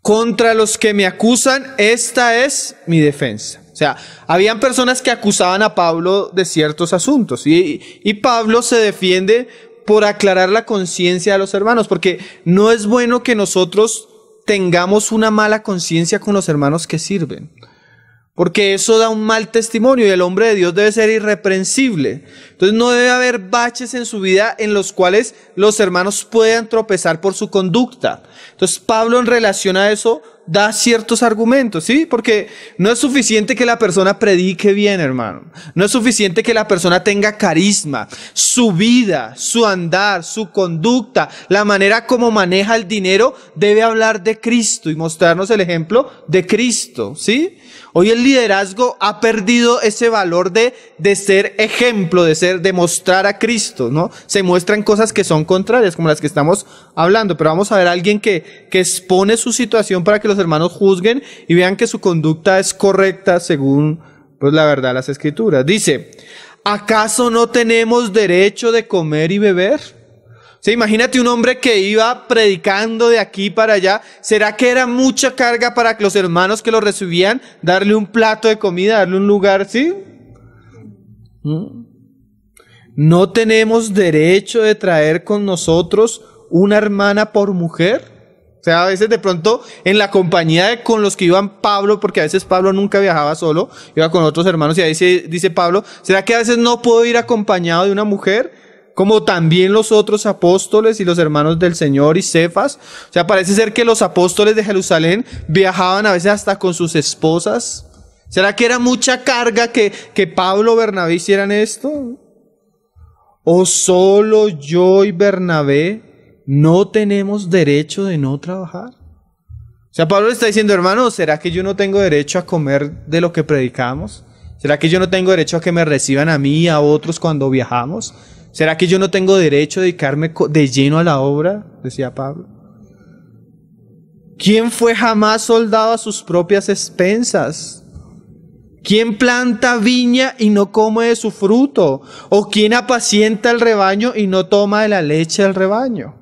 Contra los que me acusan, esta es mi defensa. O sea, habían personas que acusaban a Pablo de ciertos asuntos y Pablo se defiende por aclarar la conciencia de los hermanos, porque no es bueno que nosotros tengamos una mala conciencia con los hermanos que sirven, porque eso da un mal testimonio y el hombre de Dios debe ser irreprensible. Entonces no debe haber baches en su vida en los cuales los hermanos puedan tropezar por su conducta. Entonces Pablo en relación a eso da ciertos argumentos, ¿sí? Porque no es suficiente que la persona predique bien, hermano. No es suficiente que la persona tenga carisma. Su vida, su andar, su conducta, la manera como maneja el dinero debe hablar de Cristo y mostrarnos el ejemplo de Cristo, ¿sí? Hoy el liderazgo ha perdido ese valor de ser ejemplo, de mostrar a Cristo, ¿no? Se muestran cosas que son contrarias, como las que estamos hablando, pero vamos a ver a alguien que expone su situación para que los hermanos juzguen y vean que su conducta es correcta según, pues, la verdad de las Escrituras. Dice, ¿acaso no tenemos derecho de comer y beber? Sí, imagínate un hombre que iba predicando de aquí para allá. ¿Será que era mucha carga para los hermanos que lo recibían darle un plato de comida, darle un lugar, sí? ¿No tenemos derecho de traer con nosotros una hermana por mujer? O sea, a veces de pronto en la compañía con los que iban Pablo, porque a veces Pablo nunca viajaba solo, iba con otros hermanos y ahí dice Pablo, ¿será que a veces no puedo ir acompañado de una mujer? Como también los otros apóstoles y los hermanos del Señor y Cefas. O sea, parece ser que los apóstoles de Jerusalén viajaban a veces hasta con sus esposas. ¿Será que era mucha carga que Pablo o Bernabé hicieran esto? ¿O solo yo y Bernabé no tenemos derecho de no trabajar? O sea, Pablo le está diciendo, hermano, ¿será que yo no tengo derecho a comer de lo que predicamos? ¿Será que yo no tengo derecho a que me reciban a mí y a otros cuando viajamos? ¿Será que yo no tengo derecho a dedicarme de lleno a la obra? Decía Pablo. ¿Quién fue jamás soldado a sus propias expensas? ¿Quién planta viña y no come de su fruto? ¿O quién apacienta el rebaño y no toma de la leche del rebaño?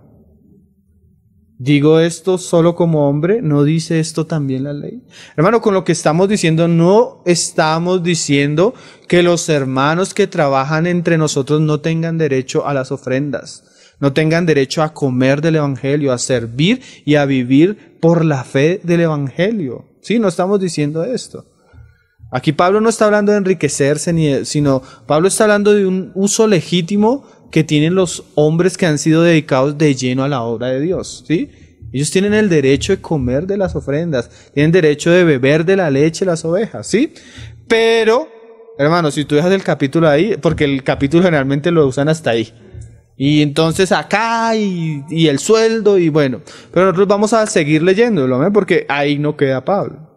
¿Digo esto solo como hombre? ¿No dice esto también la ley? Hermano, con lo que estamos diciendo, no estamos diciendo que los hermanos que trabajan entre nosotros no tengan derecho a las ofrendas, no tengan derecho a comer del evangelio, a servir y a vivir por la fe del evangelio. Sí, no estamos diciendo esto. Aquí Pablo no está hablando de enriquecerse, sino Pablo está hablando de un uso legítimo que tienen los hombres que han sido dedicados de lleno a la obra de Dios, ¿sí? Ellos tienen el derecho de comer de las ofrendas, tienen derecho de beber de la leche de las ovejas, ¿sí? Pero, hermano, si tú dejas el capítulo ahí, porque el capítulo generalmente lo usan hasta ahí, y entonces acá, y el sueldo, y bueno, pero nosotros vamos a seguir leyéndolo, ¿no? Porque ahí no queda Pablo.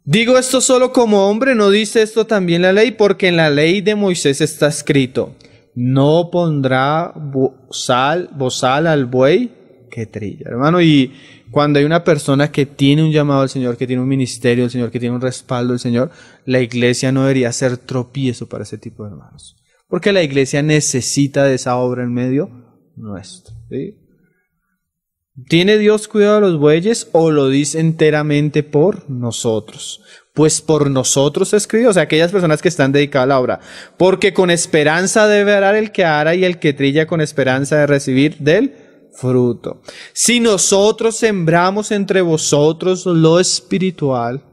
Digo esto solo como hombre, ¿no dice esto también la ley? Porque en la ley de Moisés está escrito, no pondrá bozal al buey que trilla. Hermano, y cuando hay una persona que tiene un llamado al Señor, que tiene un ministerio del Señor, que tiene un respaldo del Señor, la iglesia no debería ser tropiezo para ese tipo de hermanos. Porque la iglesia necesita de esa obra en medio nuestro, ¿sí? ¿Tiene Dios cuidado de los bueyes o lo dice enteramente por nosotros? Pues por nosotros escribió, o sea, aquellas personas que están dedicadas a la obra. Porque con esperanza debe arar el que ara y el que trilla con esperanza de recibir del fruto. Si nosotros sembramos entre vosotros lo espiritual,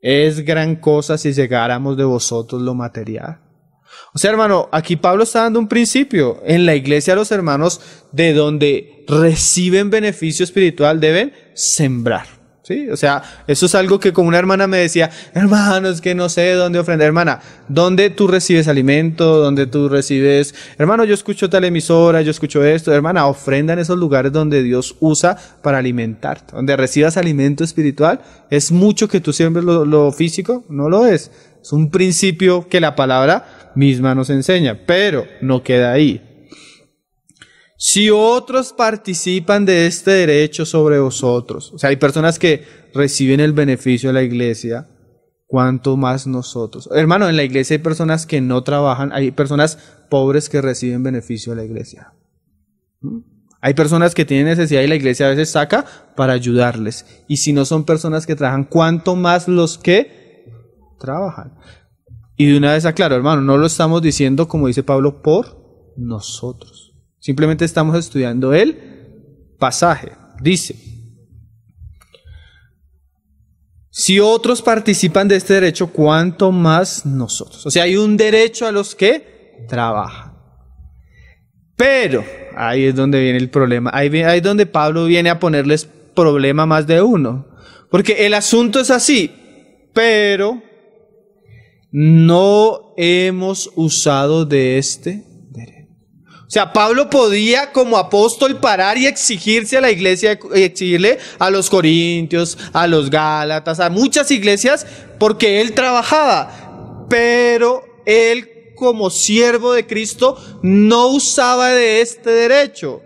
es gran cosa si llegáramos de vosotros lo material. O sea, hermano, aquí Pablo está dando un principio. En la iglesia los hermanos de donde reciben beneficio espiritual deben sembrar, ¿sí? O sea, eso es algo que como una hermana me decía, hermano, es que no sé dónde ofrendar. Hermana, ¿dónde tú recibes alimento? ¿Dónde tú recibes? Hermano, yo escucho tal emisora, yo escucho esto. Hermana, ofrenda en esos lugares donde Dios usa para alimentarte. Donde recibas alimento espiritual, ¿es mucho que tú siembres lo físico? No lo es. Es un principio que la palabra misma nos enseña, pero no queda ahí. Si otros participan de este derecho sobre vosotros, o sea, hay personas que reciben el beneficio de la iglesia, ¿cuánto más nosotros? Hermano, en la iglesia hay personas que no trabajan, hay personas pobres que reciben beneficio de la iglesia. Hay personas que tienen necesidad y la iglesia a veces saca para ayudarles. Y si no son personas que trabajan, ¿cuánto más los que trabajan? Y de una vez aclaro, hermano, no lo estamos diciendo, como dice Pablo, por nosotros. Simplemente estamos estudiando el pasaje. Dice, si otros participan de este derecho, ¿cuánto más nosotros? O sea, hay un derecho a los que trabajan. Pero, ahí es donde viene el problema. Ahí es donde Pablo viene a ponerles problema más de uno. Porque el asunto es así, pero no hemos usado de este derecho. O sea, Pablo podía como apóstol parar y exigirse a la iglesia, exigirle a los corintios, a los gálatas, a muchas iglesias, porque él trabajaba. Pero él como siervo de Cristo no usaba de este derecho,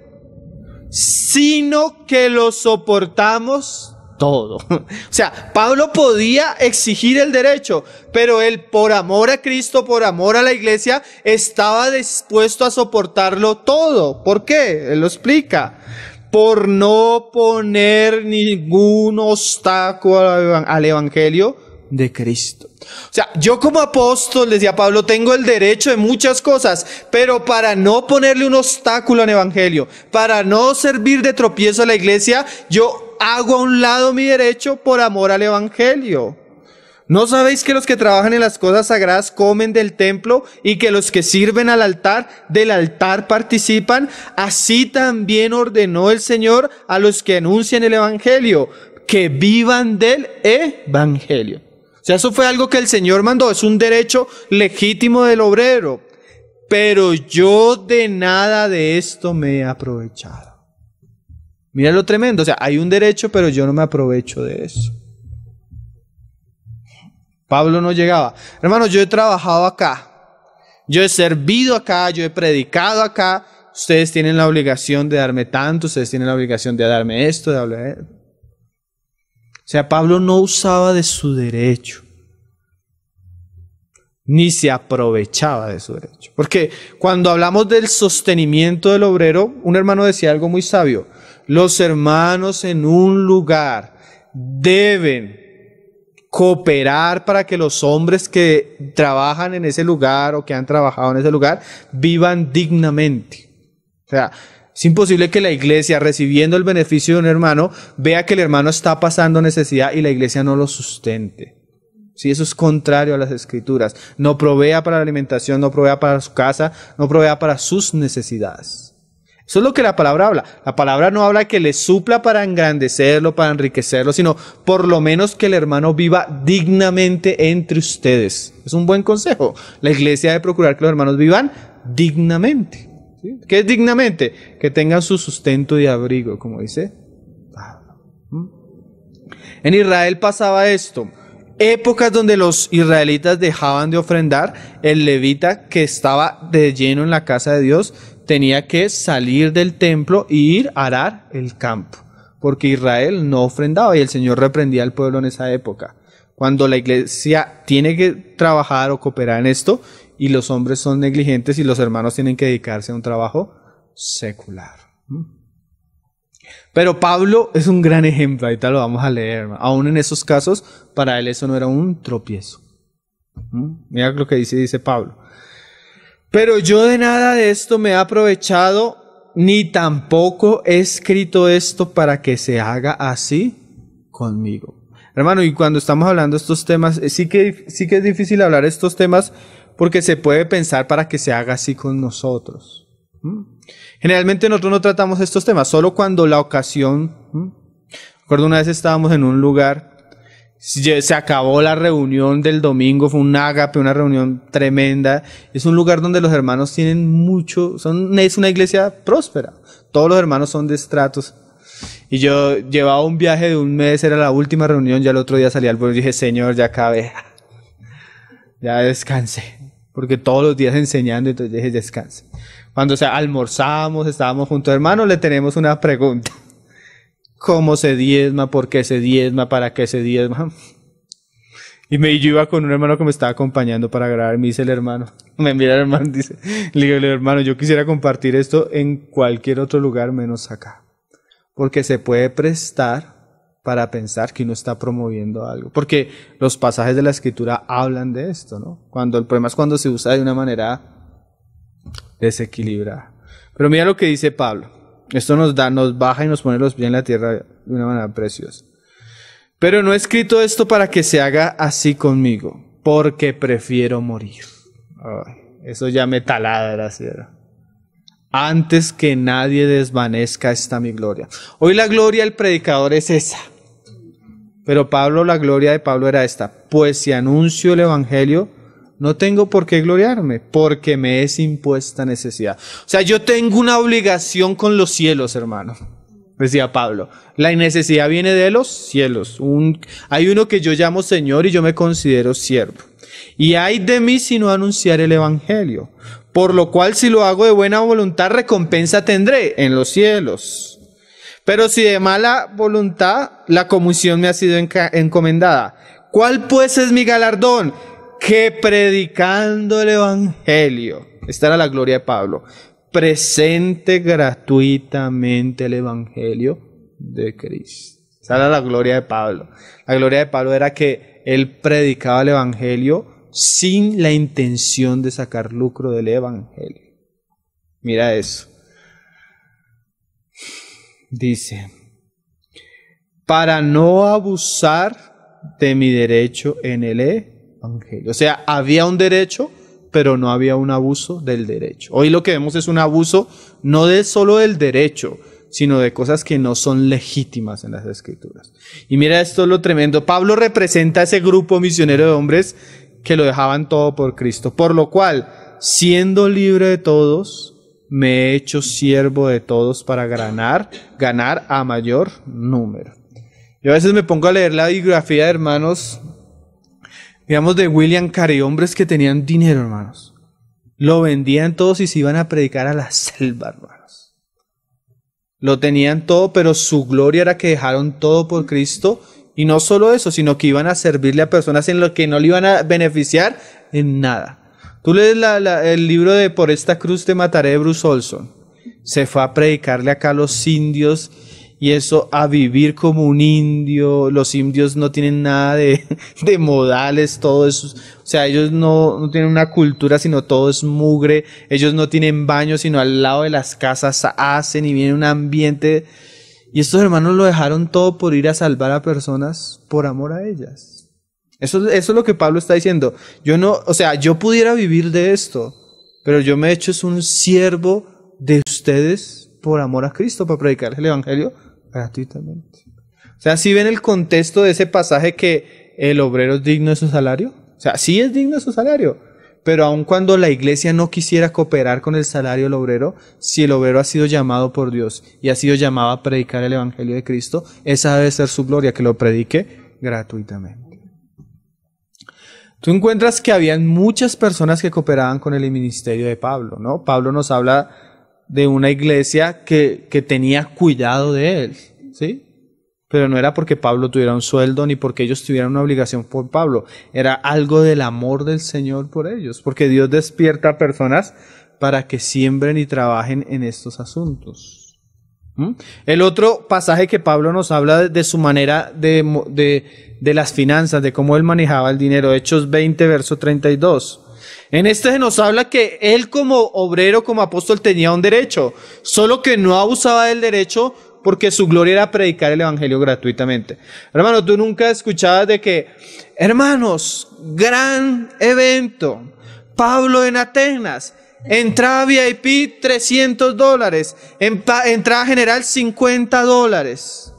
sino que lo soportamos todo. O sea, Pablo podía exigir el derecho, pero él por amor a Cristo, por amor a la iglesia, estaba dispuesto a soportarlo todo. ¿Por qué? Él lo explica. Por no poner ningún obstáculo al evangelio de Cristo. O sea, yo como apóstol, decía Pablo, tengo el derecho de muchas cosas, pero para no ponerle un obstáculo al evangelio, para no servir de tropiezo a la iglesia, yo hago a un lado mi derecho por amor al evangelio. ¿No sabéis que los que trabajan en las cosas sagradas comen del templo y que los que sirven al altar, del altar participan? Así también ordenó el Señor a los que anuncian el evangelio, que vivan del evangelio. O sea, eso fue algo que el Señor mandó, es un derecho legítimo del obrero. Pero yo de nada de esto me he aprovechado. Mira lo tremendo, o sea, hay un derecho, pero yo no me aprovecho de eso. Pablo no llegaba. Hermanos, yo he trabajado acá, yo he servido acá, yo he predicado acá. Ustedes tienen la obligación de darme tanto, ustedes tienen la obligación de darme esto, de hablar. O sea, Pablo no usaba de su derecho, ni se aprovechaba de su derecho. Porque cuando hablamos del sostenimiento del obrero, un hermano decía algo muy sabio: los hermanos en un lugar deben cooperar para que los hombres que trabajan en ese lugar o que han trabajado en ese lugar vivan dignamente. O sea, es imposible que la iglesia, recibiendo el beneficio de un hermano, vea que el hermano está pasando necesidad y la iglesia no lo sustente. Sí, eso es contrario a las Escrituras. No provea para la alimentación, no provea para su casa, no provea para sus necesidades. Eso es lo que la palabra habla. La palabra no habla que le supla para engrandecerlo, para enriquecerlo, sino por lo menos que el hermano viva dignamente entre ustedes. Es un buen consejo. La iglesia debe procurar que los hermanos vivan dignamente. ¿Sí? ¿Qué es dignamente? Que tengan su sustento y abrigo, como dice Pablo. En Israel pasaba esto. Épocas donde los israelitas dejaban de ofrendar, el levita que estaba de lleno en la casa de Dios tenía que salir del templo e ir a arar el campo, porque Israel no ofrendaba y el Señor reprendía al pueblo en esa época. Cuando la iglesia tiene que trabajar o cooperar en esto y los hombres son negligentes y los hermanos tienen que dedicarse a un trabajo secular. Pero Pablo es un gran ejemplo, ahorita lo vamos a leer. Aún en esos casos, para él eso no era un tropiezo. Mira lo que dice Pablo. Pero yo de nada de esto me he aprovechado, ni tampoco he escrito esto para que se haga así conmigo. Hermano, y cuando estamos hablando de estos temas, sí que es difícil hablar de estos temas porque se puede pensar para que se haga así con nosotros. Generalmente nosotros no tratamos estos temas, solo cuando la ocasión. Recuerdo una vez estábamos en un lugar, se acabó la reunión del domingo, fue un ágape, una reunión tremenda. Es un lugar donde los hermanos tienen mucho, es una iglesia próspera. Todos los hermanos son de estratos. Y yo llevaba un viaje de un mes, era la última reunión, ya el otro día salí al pueblo y dije: Señor, ya acabé, ya descansé. Porque todos los días enseñando, entonces dije: descanse. Cuando almorzamos, estábamos juntos, hermanos, le tenemos una pregunta. ¿Cómo se diezma? ¿Por qué se diezma? ¿Para qué se diezma? Y yo iba con un hermano que me estaba acompañando para grabar. Me dice el hermano, me mira el hermano, dice, le digo: hermano, yo quisiera compartir esto en cualquier otro lugar menos acá. Porque se puede prestar para pensar que uno está promoviendo algo. Porque los pasajes de la Escritura hablan de esto, ¿no? El problema es cuando se usa de una manera desequilibrada. Pero mira lo que dice Pablo. Esto nos baja y nos pone los pies en la tierra de una manera preciosa. Pero no he escrito esto para que se haga así conmigo, porque prefiero morir. Ay, eso ya me taladra, ¿cierto? Antes que nadie desvanezca esta mi gloria. Hoy la gloria del predicador es esa. Pero la gloria de Pablo era esta: pues si anuncio el evangelio, no tengo por qué gloriarme, porque me es impuesta necesidad. O sea, yo tengo una obligación con los cielos, hermano, decía Pablo. La necesidad viene de los cielos. Hay uno que yo llamo Señor y yo me considero siervo. Y ay de mí si no anunciar el evangelio. Por lo cual, si lo hago de buena voluntad, recompensa tendré en los cielos. Pero si de mala voluntad, la comisión me ha sido encomendada. ¿Cuál pues es mi galardón? Que predicando el evangelio, esta era la gloria de Pablo, presente gratuitamente el evangelio de Cristo. Esa era la gloria de Pablo. La gloria de Pablo era que él predicaba el evangelio sin la intención de sacar lucro del evangelio. Mira eso. Dice: para no abusar de mi derecho en el evangelio. O sea, había un derecho, pero no había un abuso del derecho. Hoy lo que vemos es un abuso no solo del derecho, sino de cosas que no son legítimas en las Escrituras. Y mira, esto es lo tremendo. Pablo representa a ese grupo misionero de hombres que lo dejaban todo por Cristo. Por lo cual, siendo libre de todos, me he hecho siervo de todos para ganar a mayor número. Yo a veces me pongo a leer la biografía de hermanos digamos, de William Carey, hombres que tenían dinero, hermanos. Lo vendían todos y se iban a predicar a la selva, hermanos. Lo tenían todo, pero su gloria era que dejaron todo por Cristo. Y no solo eso, sino que iban a servirle a personas en lo que no le iban a beneficiar en nada. Tú lees el libro de Por esta cruz te mataré de Bruce Olson. Se fue a predicarle acá a los indios y eso, a vivir como un indio. Los indios no tienen nada de modales, todo eso. O sea, ellos no tienen una cultura, sino todo es mugre. Ellos no tienen baño, sino al lado de las casas hacen y viene un ambiente. Y estos hermanos lo dejaron todo por ir a salvar a personas por amor a ellas. Eso es lo que Pablo está diciendo. Yo pudiera vivir de esto, pero yo me he hecho un siervo de ustedes por amor a Cristo, para predicarles el evangelio gratuitamente. O sea, ¿sí ven el contexto de ese pasaje que el obrero es digno de su salario? O sea, sí es digno de su salario, pero aun cuando la iglesia no quisiera cooperar con el salario del obrero, si el obrero ha sido llamado por Dios y ha sido llamado a predicar el evangelio de Cristo, esa debe ser su gloria, que lo predique gratuitamente. Tú encuentras que habían muchas personas que cooperaban con el ministerio de Pablo, ¿no? Pablo nos habla de una iglesia que tenía cuidado de él, ¿sí? Pero no era porque Pablo tuviera un sueldo ni porque ellos tuvieran una obligación por Pablo. Era algo del amor del Señor por ellos, porque Dios despierta a personas para que siembren y trabajen en estos asuntos. El otro pasaje que Pablo nos habla de su manera de las finanzas, de cómo él manejaba el dinero, Hechos 20, verso 32. En este se nos habla que él como obrero, como apóstol, tenía un derecho, solo que no abusaba del derecho porque su gloria era predicar el evangelio gratuitamente. Hermano, tú nunca escuchabas de que, hermanos, gran evento, Pablo en Atenas, entrada VIP $300, entrada general $50.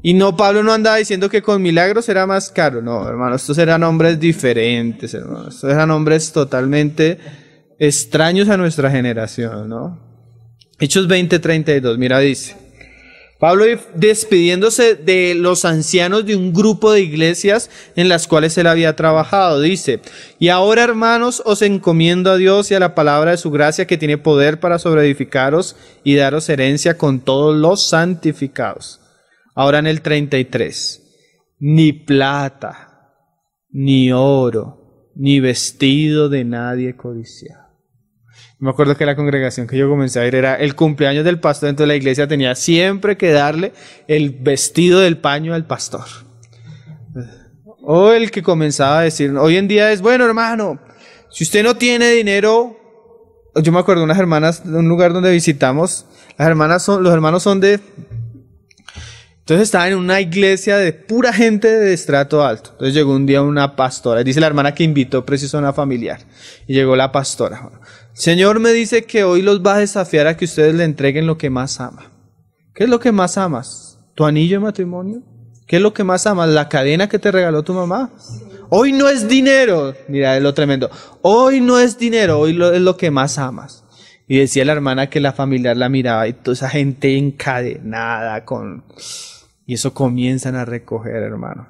Y no, Pablo no andaba diciendo que con milagros era más caro. No, hermano, estos eran hombres diferentes, hermano. Estos eran hombres totalmente extraños a nuestra generación, ¿no? Hechos 20:32, mira, dice. Pablo despidiéndose de los ancianos de un grupo de iglesias en las cuales él había trabajado, dice: y ahora, hermanos, os encomiendo a Dios y a la palabra de su gracia, que tiene poder para sobreedificaros y daros herencia con todos los santificados. Ahora en el 33, ni plata, ni oro, ni vestido de nadie codiciado. Me acuerdo que la congregación que yo comencé a ir era el cumpleaños del pastor, entonces la iglesia tenía siempre que darle el vestido del paño al pastor. O el que comenzaba a decir, hoy en día es, bueno, hermano, si usted no tiene dinero. Yo me acuerdo de unas hermanas de un lugar donde visitamos, los hermanos son de... Entonces estaban en una iglesia de pura gente de estrato alto. Entonces llegó un día una pastora, dice la hermana que invitó preciso a una familiar, y llegó la pastora. El Señor me dice que hoy los va a desafiar a que ustedes le entreguen lo que más ama. ¿Qué es lo que más amas? ¿Tu anillo de matrimonio? ¿Qué es lo que más amas? ¿La cadena que te regaló tu mamá? Hoy no es dinero. Mira, es lo tremendo. Hoy no es dinero, hoy es lo que más amas. Y decía la hermana que la familiar la miraba y toda esa gente encadenada con... Y eso comienzan a recoger, hermano.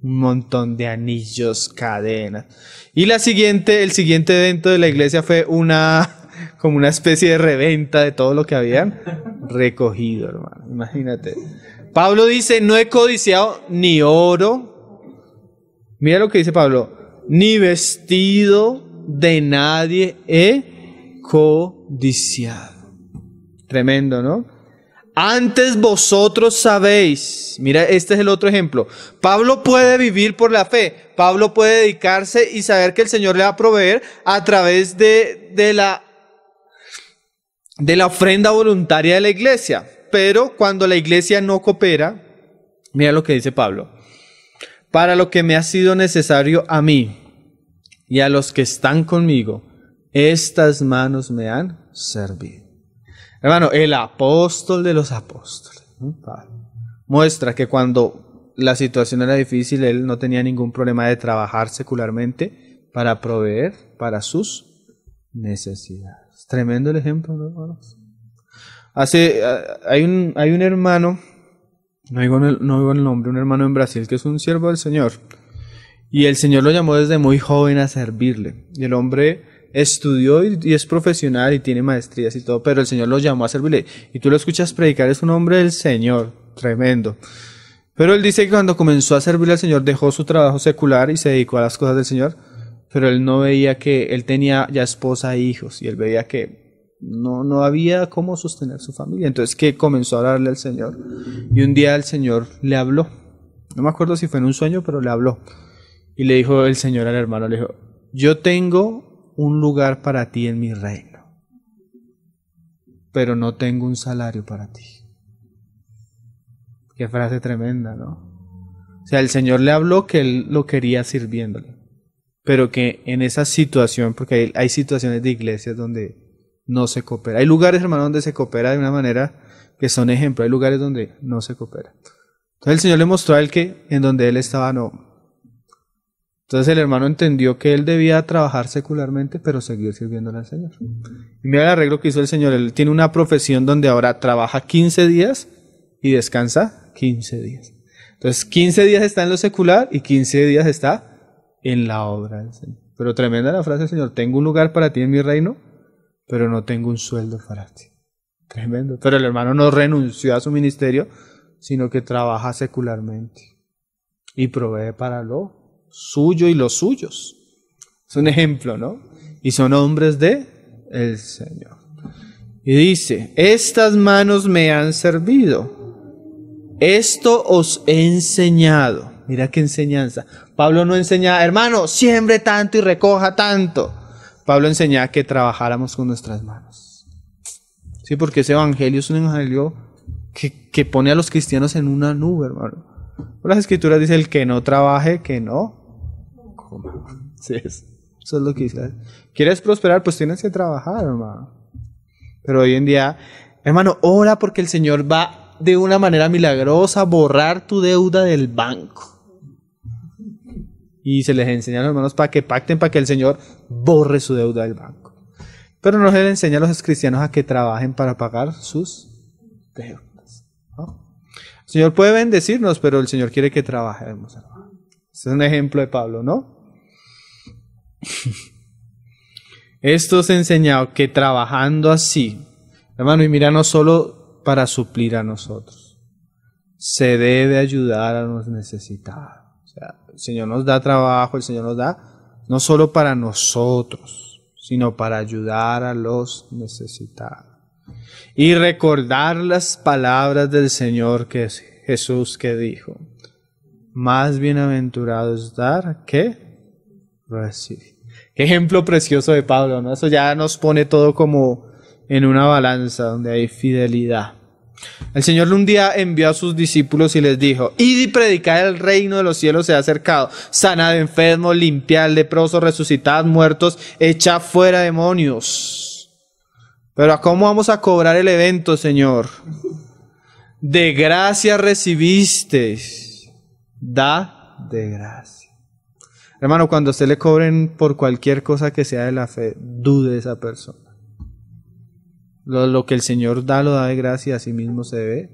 Un montón de anillos, cadenas. Y el siguiente evento de la iglesia fue como una especie de reventa de todo lo que habían recogido, hermano. Imagínate. Pablo dice, no he codiciado ni oro. Mira lo que dice Pablo. Ni vestido de nadie he codiciado. Tremendo, ¿no? Antes vosotros sabéis, mira, este es el otro ejemplo. Pablo puede vivir por la fe. Pablo puede dedicarse y saber que el Señor le va a proveer a través de la ofrenda voluntaria de la iglesia. Pero cuando la iglesia no coopera, mira lo que dice Pablo. Para lo que me ha sido necesario a mí y a los que están conmigo, estas manos me han servido. Hermano, el apóstol de los apóstoles, muestra que cuando la situación era difícil, él no tenía ningún problema de trabajar secularmente para proveer para sus necesidades. Tremendo el ejemplo, ¿no, hermanos? Hay un hermano, no digo el nombre, un hermano en Brasil que es un siervo del Señor. Y el Señor lo llamó desde muy joven a servirle. Y el hombre estudió y es profesional y tiene maestrías y todo, pero el Señor lo llamó a servirle. Y tú lo escuchas predicar, es un hombre del Señor, tremendo. Pero él dice que cuando comenzó a servirle al Señor dejó su trabajo secular y se dedicó a las cosas del Señor, pero él no veía que él tenía ya esposa e hijos y él veía que no había cómo sostener su familia. Entonces que comenzó a hablarle al Señor y un día el Señor le habló. No me acuerdo si fue en un sueño, pero le habló. Y le dijo el Señor al hermano, le dijo, yo tengo un lugar para ti en mi reino, pero no tengo un salario para ti. Qué frase tremenda, ¿no? O sea, el Señor le habló que él lo quería sirviéndole, pero que en esa situación, porque hay situaciones de iglesias donde no se coopera. Hay lugares, hermano, donde se coopera de una manera que son ejemplo. Hay lugares donde no se coopera. Entonces el Señor le mostró a él que en donde él estaba no. Entonces el hermano entendió que él debía trabajar secularmente, pero seguir sirviéndole al Señor. Y mira el arreglo que hizo el Señor. Él tiene una profesión donde ahora trabaja 15 días y descansa 15 días. Entonces 15 días está en lo secular y 15 días está en la obra del Señor. Pero tremenda la frase del Señor. Tengo un lugar para ti en mi reino, pero no tengo un sueldo para ti. Tremendo. Pero el hermano no renunció a su ministerio, sino que trabaja secularmente y provee para lo suyo y los suyos. Es un ejemplo, ¿no? Y son hombres de el Señor. Y dice, estas manos me han servido. Esto os he enseñado. Mira qué enseñanza. Pablo no enseñaba, hermano, siembre tanto y recoja tanto. Pablo enseñaba que trabajáramos con nuestras manos. Sí, porque ese evangelio es un evangelio que pone a los cristianos en una nube, hermano. Las escrituras dicen, el que no trabaje, que no coma. Sí, eso es lo que dice. ¿Quieres prosperar? Pues tienes que trabajar, hermano. Pero hoy en día, hermano, ora porque el Señor va de una manera milagrosa a borrar tu deuda del banco. Y se les enseña a los hermanos para que pacten, para que el Señor borre su deuda del banco. Pero no se les enseña a los cristianos a que trabajen para pagar sus deudas, ¿no? El Señor puede bendecirnos, pero el Señor quiere que trabajemos, hermano. Este es un ejemplo de Pablo, ¿no? Esto os he enseñado que trabajando así, hermano, y mira, no solo para suplir a nosotros, se debe ayudar a los necesitados. O sea, el Señor nos da trabajo, el Señor nos da no solo para nosotros, sino para ayudar a los necesitados. Y recordar las palabras del Señor que es Jesús que dijo, más bienaventurado es dar que recibir. Qué ejemplo precioso de Pablo, ¿no? Eso ya nos pone todo como en una balanza donde hay fidelidad. El Señor un día envió a sus discípulos y les dijo, id y predicad el reino de los cielos se ha acercado, sanad enfermos, limpiad leprosos, resucitad muertos, echad fuera demonios. Pero ¿cómo vamos a cobrar el evento, Señor? De gracia recibisteis, da de gracia. Hermano, cuando a usted le cobren por cualquier cosa que sea de la fe, dude de esa persona. Lo que el Señor da, lo da de gracia y a sí mismo se debe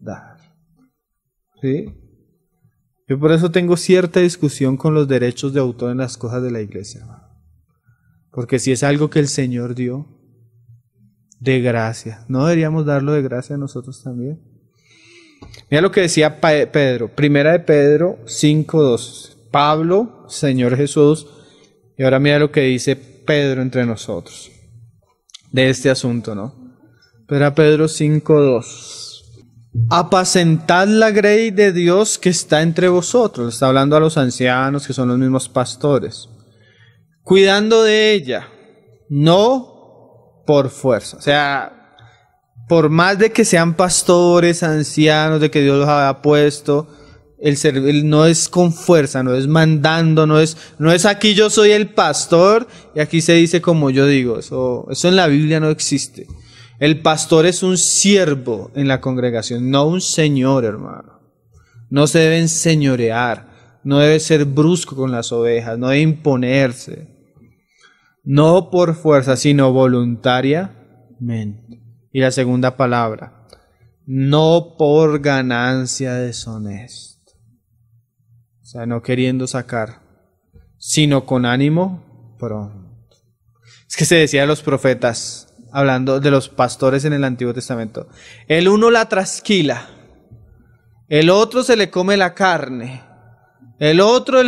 dar. ¿Sí? Yo por eso tengo cierta discusión con los derechos de autor en las cosas de la iglesia, hermano. Porque si es algo que el Señor dio de gracia, ¿no deberíamos darlo de gracia a nosotros también? Mira lo que decía Pedro, primera de Pedro 5:2. Pablo, Señor Jesús, y ahora mira lo que dice Pedro entre nosotros de este asunto, ¿no? Pero Pedro 5:2. Apacentad la grey de Dios que está entre vosotros. Está hablando a los ancianos que son los mismos pastores. Cuidando de ella, no por fuerza. O sea, por más de que sean pastores, ancianos, de que Dios los haya puesto, el servir no es con fuerza, no es mandando, no es aquí yo soy el pastor y aquí se dice como yo digo. Eso en la Biblia no existe. El pastor es un siervo en la congregación, no un señor, hermano. No se debe enseñorear, no debe ser brusco con las ovejas, no debe imponerse. No por fuerza, sino voluntariamente. Y la segunda palabra, no por ganancia deshonesta. O sea, no queriendo sacar sino con ánimo pronto. Es que se decía de los profetas, hablando de los pastores en el Antiguo Testamento. El uno la trasquila, el otro se le come la carne, el otro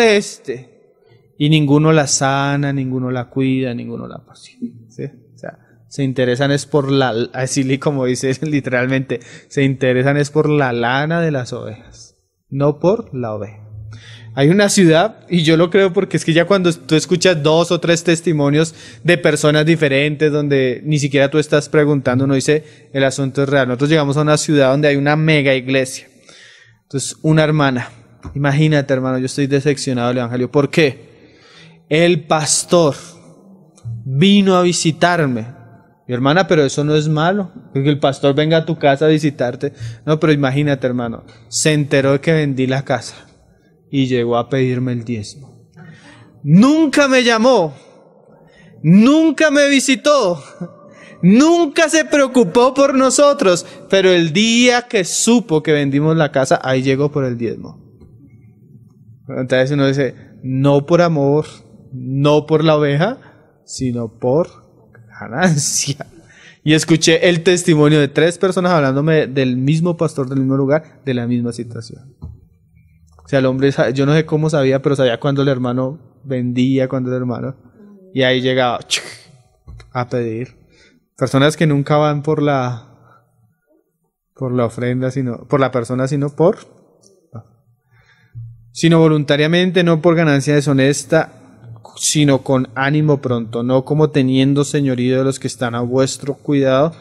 y ninguno la sana, ninguno la cuida, ninguno la apacigua. ¿Sí? O sea, se interesan es por así como dice literalmente, se interesan es por la lana de las ovejas, no por la oveja. Hay una ciudad, y yo lo creo porque es que ya cuando tú escuchas 2 o 3 testimonios de personas diferentes, donde ni siquiera tú estás preguntando, uno dice, el asunto es real. Nosotros llegamos a una ciudad donde hay una mega iglesia. Entonces, una hermana, imagínate hermano, yo estoy decepcionado del evangelio. ¿Por qué? El pastor vino a visitarme. Mi hermana, pero eso no es malo, que el pastor venga a tu casa a visitarte. No, pero imagínate hermano, se enteró de que vendí la casa y llegó a pedirme el diezmo. Nunca me llamó, nunca me visitó, nunca se preocupó por nosotros, pero el día que supo que vendimos la casa, ahí llegó por el diezmo. Entonces uno dice, no por amor, no por la oveja, sino por ganancia. Y escuché el testimonio de 3 personas hablándome del mismo pastor del mismo lugar, de la misma situación. O sea, el hombre, yo no sé cómo sabía, pero sabía cuando el hermano vendía, cuando el hermano, y ahí llegaba a pedir. Personas que nunca van por la ofrenda, por la persona, sino voluntariamente, no por ganancia deshonesta, sino con ánimo pronto, no como teniendo señorío de los que están a vuestro cuidado,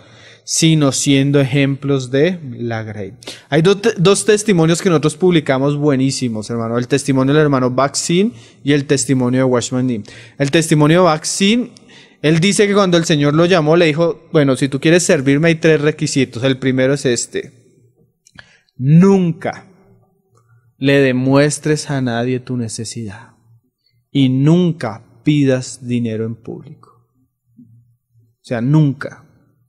sino siendo ejemplos de la grey. Hay 2 testimonios que nosotros publicamos buenísimos, hermano. El testimonio del hermano Baksin y el testimonio de Watchman Nee. El testimonio de Baksin, él dice que cuando el Señor lo llamó, le dijo, bueno, si tú quieres servirme hay 3 requisitos. El primero es nunca le demuestres a nadie tu necesidad y nunca pidas dinero en público. O sea, nunca.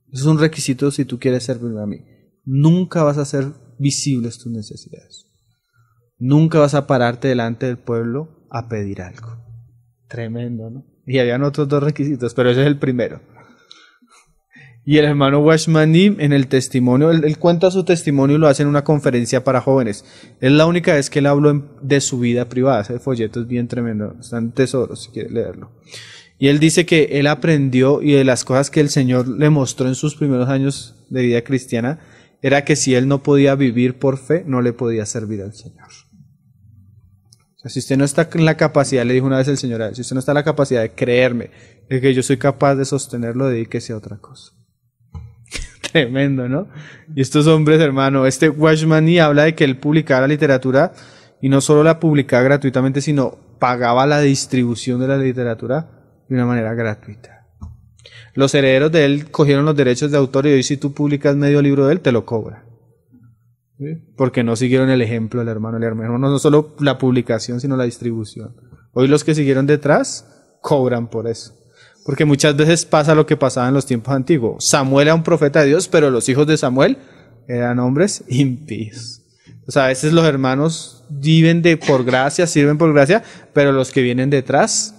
Eso es un requisito si tú quieres servirme a mí. Nunca vas a hacer visibles tus necesidades. Nunca vas a pararte delante del pueblo a pedir algo. Tremendo, ¿no? Y habían otros 2 requisitos, pero ese es el primero. Y el hermano Watchman Nee, en el testimonio, él cuenta su testimonio y lo hace en una conferencia para jóvenes. Es la única vez que él habló de su vida privada. Ese folleto es bien tremendo. Están tesoros si quieres leerlo. Y él dice que él aprendió, y de las cosas que el Señor le mostró en sus primeros años de vida cristiana, era que si él no podía vivir por fe, no le podía servir al Señor. O sea, si usted no está en la capacidad, le dijo una vez el Señor a él, si usted no está en la capacidad de creerme, de que yo soy capaz de sostenerlo, dedíquese a otra cosa. Tremendo, ¿no? Y estos hombres, hermano, Watchman Nee habla de que él publicaba la literatura, y no solo la publicaba gratuitamente, sino pagaba la distribución de la literatura de una manera gratuita. Los herederos de él cogieron los derechos de autor y hoy si tú publicas medio libro de él, te lo cobra. ¿Sí? Porque no siguieron el ejemplo del hermano. El hermano no solo la publicación, sino la distribución. Hoy los que siguieron detrás cobran por eso. Porque muchas veces pasa lo que pasaba en los tiempos antiguos. Samuel era un profeta de Dios, pero los hijos de Samuel eran hombres impíos. O sea, a veces los hermanos viven por gracia, sirven por gracia, pero los que vienen detrás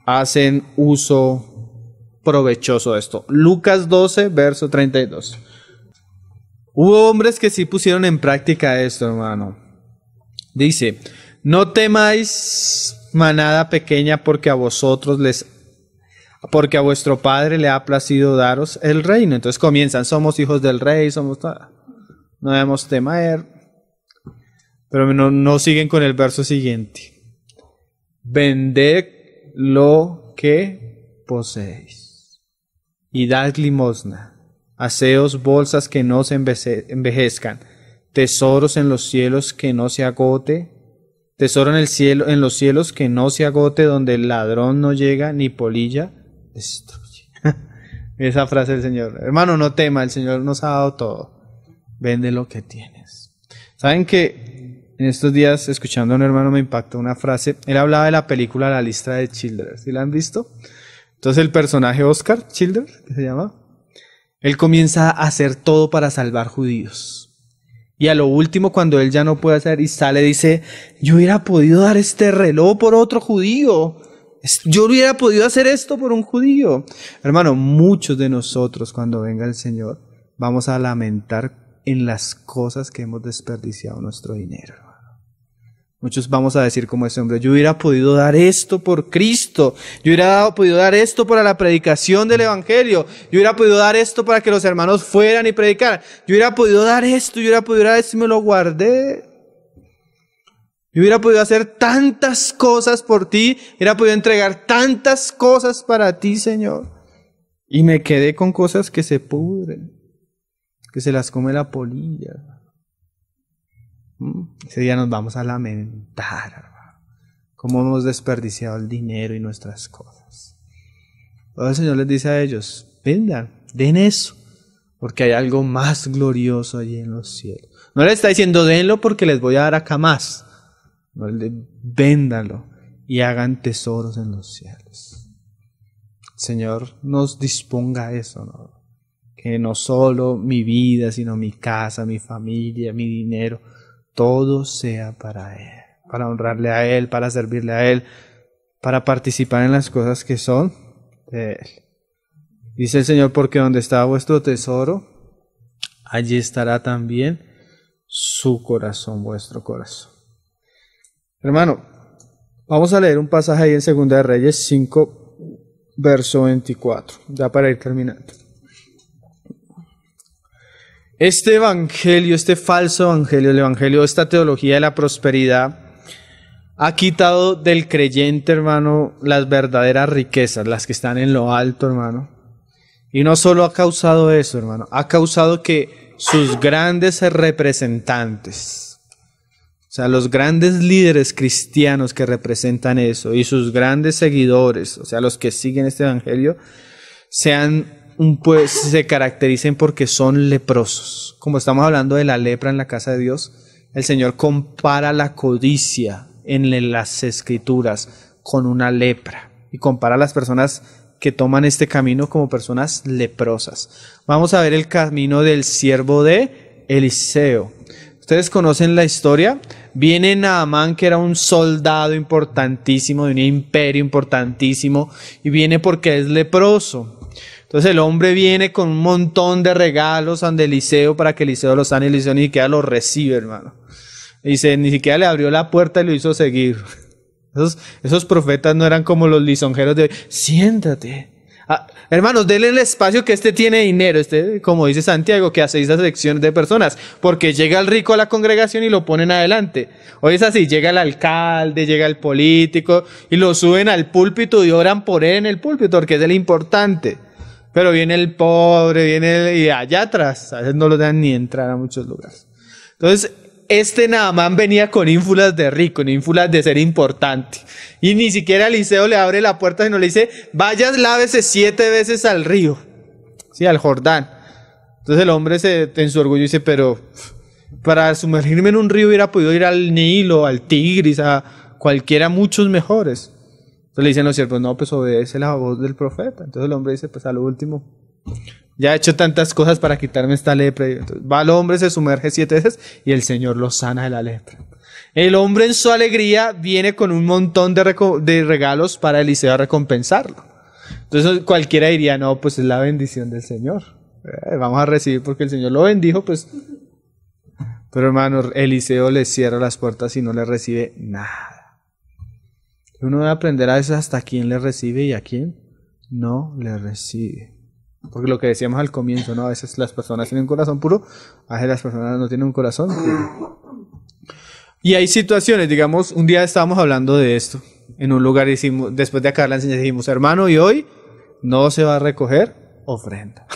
hacen uso provechoso de esto. Lucas 12, verso 32. Hubo hombres que sí pusieron en práctica esto, hermano. Dice, no temáis manada pequeña, porque a vuestro Padre le ha placido daros el reino. Entonces comienzan, somos hijos del rey, no debemos temer. Pero no siguen con el verso siguiente. Vended lo que poseéis y dad limosna. Haceos bolsas que no se envejezcan, tesoros en los cielos que no se agote, tesoro en los cielos que no se agote, donde el ladrón no llega ni polilla destruye. Esa frase del Señor. Hermano, no tema, el Señor nos ha dado todo. Vende lo que tienes. ¿Saben que en estos días, escuchando a un hermano, me impactó una frase? Él hablaba de la película La lista de Schindler. ¿Sí la han visto? Entonces el personaje Oscar Schindler, que se llama, él comienza a hacer todo para salvar judíos. Y a lo último, cuando él ya no puede hacer y sale, dice, yo hubiera podido dar este reloj por otro judío. Yo hubiera podido hacer esto por un judío. Hermano, muchos de nosotros cuando venga el Señor vamos a lamentar en las cosas que hemos desperdiciado nuestro dinero. Muchos vamos a decir como ese hombre, yo hubiera podido dar esto por Cristo, yo hubiera podido dar esto para la predicación del Evangelio, yo hubiera podido dar esto para que los hermanos fueran y predicaran, yo hubiera podido dar esto, yo hubiera podido dar esto y me lo guardé. Yo hubiera podido hacer tantas cosas por ti, hubiera podido entregar tantas cosas para ti, Señor. Y me quedé con cosas que se pudren, que se las come la polilla. Ese día nos vamos a lamentar, hermano, cómo hemos desperdiciado el dinero y nuestras cosas. Pero el Señor les dice a ellos, vendan, den eso, porque hay algo más glorioso allí en los cielos. No les está diciendo, denlo porque les voy a dar acá más. No, véndanlo y hagan tesoros en los cielos. El Señor nos disponga a eso, ¿no? Que no solo mi vida, sino mi casa, mi familia, mi dinero, todo sea para Él, para honrarle a Él, para servirle a Él, para participar en las cosas que son de Él. Dice el Señor, porque donde está vuestro tesoro, allí estará también su corazón, vuestro corazón. Hermano, vamos a leer un pasaje ahí en 2 de Reyes 5, verso 24, ya para ir terminando. Este evangelio, este falso evangelio, el evangelio, esta teología de la prosperidad, ha quitado del creyente, hermano, las verdaderas riquezas, las que están en lo alto, hermano. Y no solo ha causado eso, hermano, ha causado que sus grandes representantes, o sea, los grandes líderes cristianos que representan eso, y sus grandes seguidores, o sea, los que siguen este evangelio, se caractericen porque son leprosos. Como estamos hablando de la lepra en la casa de Dios, el Señor compara la codicia en las Escrituras con una lepra y compara a las personas que toman este camino como personas leprosas. Vamos a ver el camino del siervo de Eliseo. Ustedes conocen la historia. Viene Naamán, que era un soldado importantísimo de un imperio importantísimo, y viene porque es leproso. Entonces el hombre viene con un montón de regalos ante Eliseo para que Eliseo lo sane, y Eliseo ni siquiera lo recibe, hermano. Dice, ni siquiera le abrió la puerta y lo hizo seguir. Esos profetas no eran como los lisonjeros de, siéntate. Hermanos, denle el espacio que tiene dinero, como dice Santiago, que hace esas secciones de personas, porque llega el rico a la congregación y lo ponen adelante. Hoy es así, llega el alcalde, llega el político y lo suben al púlpito y oran por él en el púlpito, porque es el importante. Pero viene el pobre, y allá atrás, a veces no lo dan ni entrar a muchos lugares. Entonces, Naamán venía con ínfulas de rico, con ínfulas de ser importante. Y ni siquiera Eliseo le abre la puerta, sino le dice, vayas, lávese 7 veces al río, sí, al Jordán. Entonces el hombre en su orgullo dice, pero para sumergirme en un río hubiera podido ir al Nilo, al Tigris, a cualquiera, muchos mejores. Entonces le dicen los siervos, no, pues obedece la voz del profeta. Entonces el hombre dice, pues a lo último, ya he hecho tantas cosas para quitarme esta lepra. Entonces va el hombre, se sumerge 7 veces y el Señor lo sana de la lepra. El hombre en su alegría viene con un montón de regalos para Eliseo a recompensarlo. Entonces cualquiera diría, no, pues es la bendición del Señor. Vamos a recibir porque el Señor lo bendijo, pues. Pero hermano, Eliseo le cierra las puertas y no le recibe nada. Uno debe aprender a veces hasta quién le recibe y a quién no le recibe. Porque lo que decíamos al comienzo, ¿no? A veces las personas tienen un corazón puro, a veces las personas no tienen un corazón puro. Y hay situaciones, digamos, un día estábamos hablando de esto en un lugar y después de acabar la enseñanza dijimos, hermano, y hoy no se va a recoger ofrenda.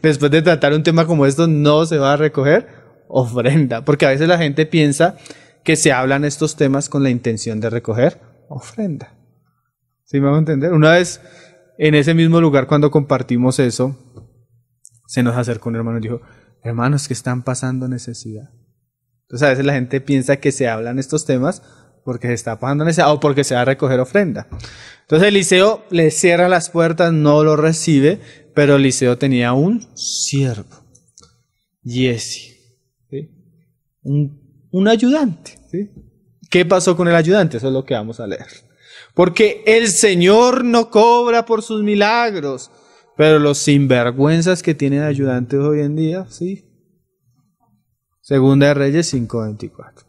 Después de tratar un tema como esto, no se va a recoger ofrenda. Porque a veces la gente piensa que se hablan estos temas con la intención de recoger ofrenda. ¿Sí me van a entender? Una vez en ese mismo lugar, cuando compartimos eso, se nos acercó un hermano y dijo, hermanos, que están pasando necesidad. Entonces a veces la gente piensa que se hablan estos temas porque se está pasando necesidad o porque se va a recoger ofrenda. Entonces Eliseo le cierra las puertas, no lo recibe, pero Eliseo tenía un siervo, Giezi, ¿sí? un ayudante. ¿Sí? ¿Qué pasó con el ayudante? Eso es lo que vamos a leer. Porque el Señor no cobra por sus milagros, pero los sinvergüenzas que tienen ayudantes hoy en día, sí. Segunda de Reyes 5:24.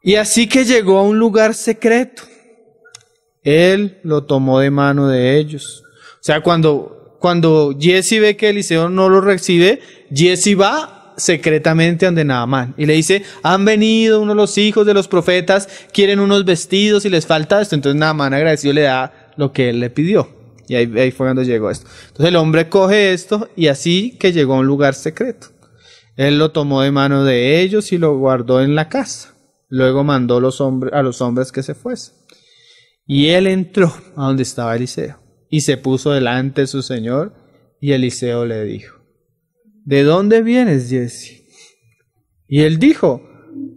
Y así que llegó a un lugar secreto. Él lo tomó de mano de ellos. O sea, cuando Giezi ve que Eliseo no lo recibe, Giezi va secretamente donde Naamán y le dice: han venido uno de los hijos de los profetas, quieren unos vestidos y les falta esto. Entonces Naamán, agradecido, le da lo que él le pidió. Y ahí fue cuando llegó esto. Entonces el hombre coge esto y así que llegó a un lugar secreto. Él lo tomó de mano de ellos y lo guardó en la casa. Luego mandó a los hombres que se fuesen. Y él entró a donde estaba Eliseo y se puso delante de su señor, y Eliseo le dijo: ¿de dónde vienes, Giezi? Y él dijo: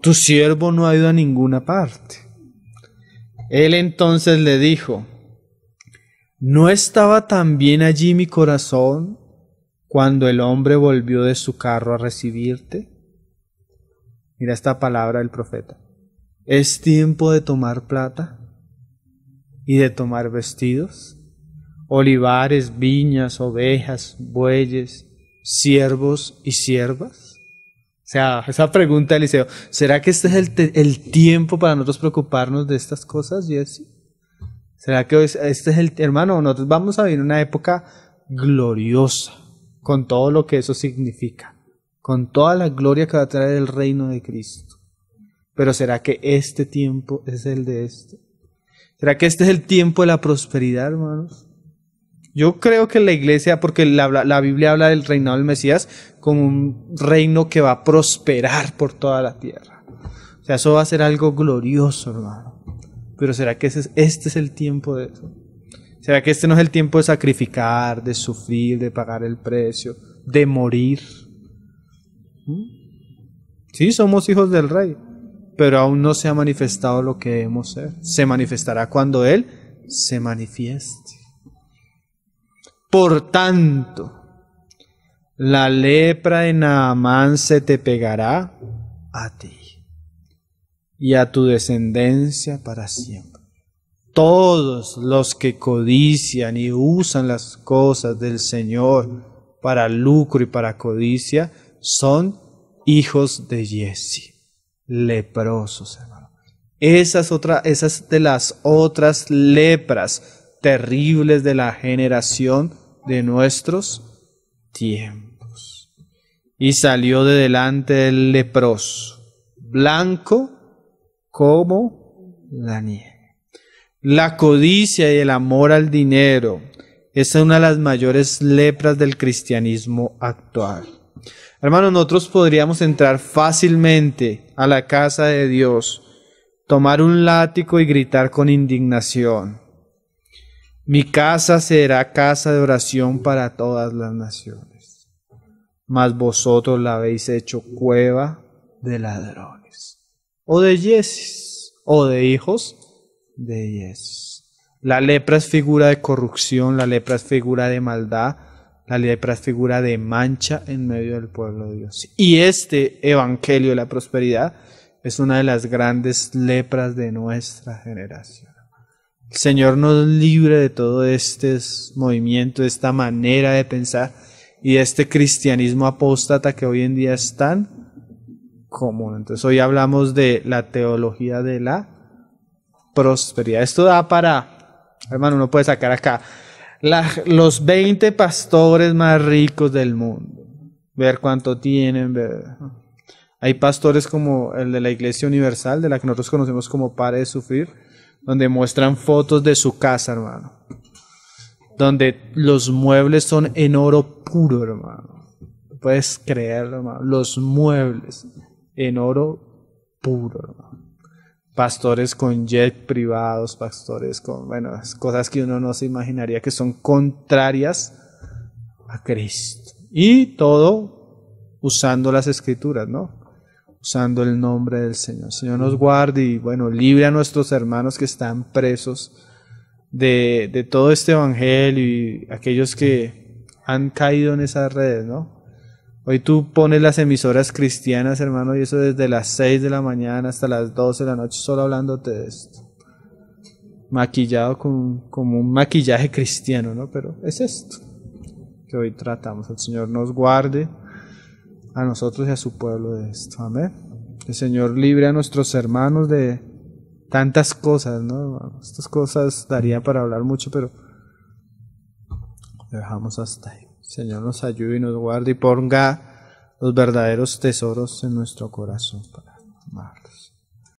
tu siervo no ha ido a ninguna parte. Él entonces le dijo: ¿no estaba también allí mi corazón cuando el hombre volvió de su carro a recibirte? Mira esta palabra del profeta. ¿Es tiempo de tomar plata y de tomar vestidos? Olivares, viñas, ovejas, bueyes, siervos y siervas. O sea, esa pregunta de Eliseo, ¿será que este es el tiempo para nosotros preocuparnos de estas cosas, Giezi? ¿Será que este es hermano, nosotros vamos a vivir una época gloriosa, con todo lo que eso significa, con toda la gloria que va a traer el reino de Cristo? Pero ¿será que este tiempo es el de esto? ¿Será que este es el tiempo de la prosperidad, hermanos? Yo creo que la iglesia, porque la Biblia habla del reinado del Mesías como un reino que va a prosperar por toda la tierra. O sea, eso va a ser algo glorioso, hermano. Pero ¿será que este es el tiempo de eso? ¿Será que este no es el tiempo de sacrificar, de sufrir, de pagar el precio, de morir? Sí, somos hijos del Rey, pero aún no se ha manifestado lo que debemos ser. Se manifestará cuando Él se manifieste. Por tanto, la lepra de Naamán se te pegará a ti y a tu descendencia para siempre. Todos los que codician y usan las cosas del Señor para lucro y para codicia son hijos de Giezi, leprosos, hermano. Esas de las otras lepras terribles de la generación de nuestros tiempos. Y salió de delante del leproso, blanco como la nieve. La codicia y el amor al dinero es una de las mayores lepras del cristianismo actual. Hermanos, nosotros podríamos entrar fácilmente a la casa de Dios, tomar un látigo y gritar con indignación: mi casa será casa de oración para todas las naciones, mas vosotros la habéis hecho cueva de ladrones, o de Giezis, o de hijos de Giezis. La lepra es figura de corrupción, la lepra es figura de maldad, la lepra es figura de mancha en medio del pueblo de Dios. Y este evangelio de la prosperidad es una de las grandes lepras de nuestra generación. El Señor nos libre de todo este movimiento, de esta manera de pensar y de este cristianismo apóstata que hoy en día es tan común. Entonces hoy hablamos de la teología de la prosperidad. Esto da para, hermano, uno puede sacar acá los 20 pastores más ricos del mundo, ver cuánto tienen, ver. Hay pastores como el de la Iglesia Universal, de la que nosotros conocemos como Pare de Sufrir, donde muestran fotos de su casa, hermano, donde los muebles son en oro puro, hermano. Puedes creerlo, hermano, los muebles en oro puro, hermano. Pastores con jet privados, pastores con, bueno, cosas que uno no se imaginaría que son contrarias a Cristo. Y todo usando las Escrituras, ¿no? Usando el nombre del Señor. El Señor nos guarde y, bueno, libre a nuestros hermanos que están presos de todo este evangelio y aquellos que han caído en esas redes, ¿no? Hoy tú pones las emisoras cristianas, hermano, y eso desde las 6 de la mañana hasta las 12 de la noche, solo hablándote de esto. Maquillado como un maquillaje cristiano, ¿no? Pero es esto que hoy tratamos. El Señor nos guarde a nosotros y a su pueblo de esto. Amén. El Señor libre a nuestros hermanos de tantas cosas, ¿no? Estas cosas darían para hablar mucho, pero lo dejamos hasta ahí. El Señor nos ayude y nos guarde y ponga los verdaderos tesoros en nuestro corazón para amarlos.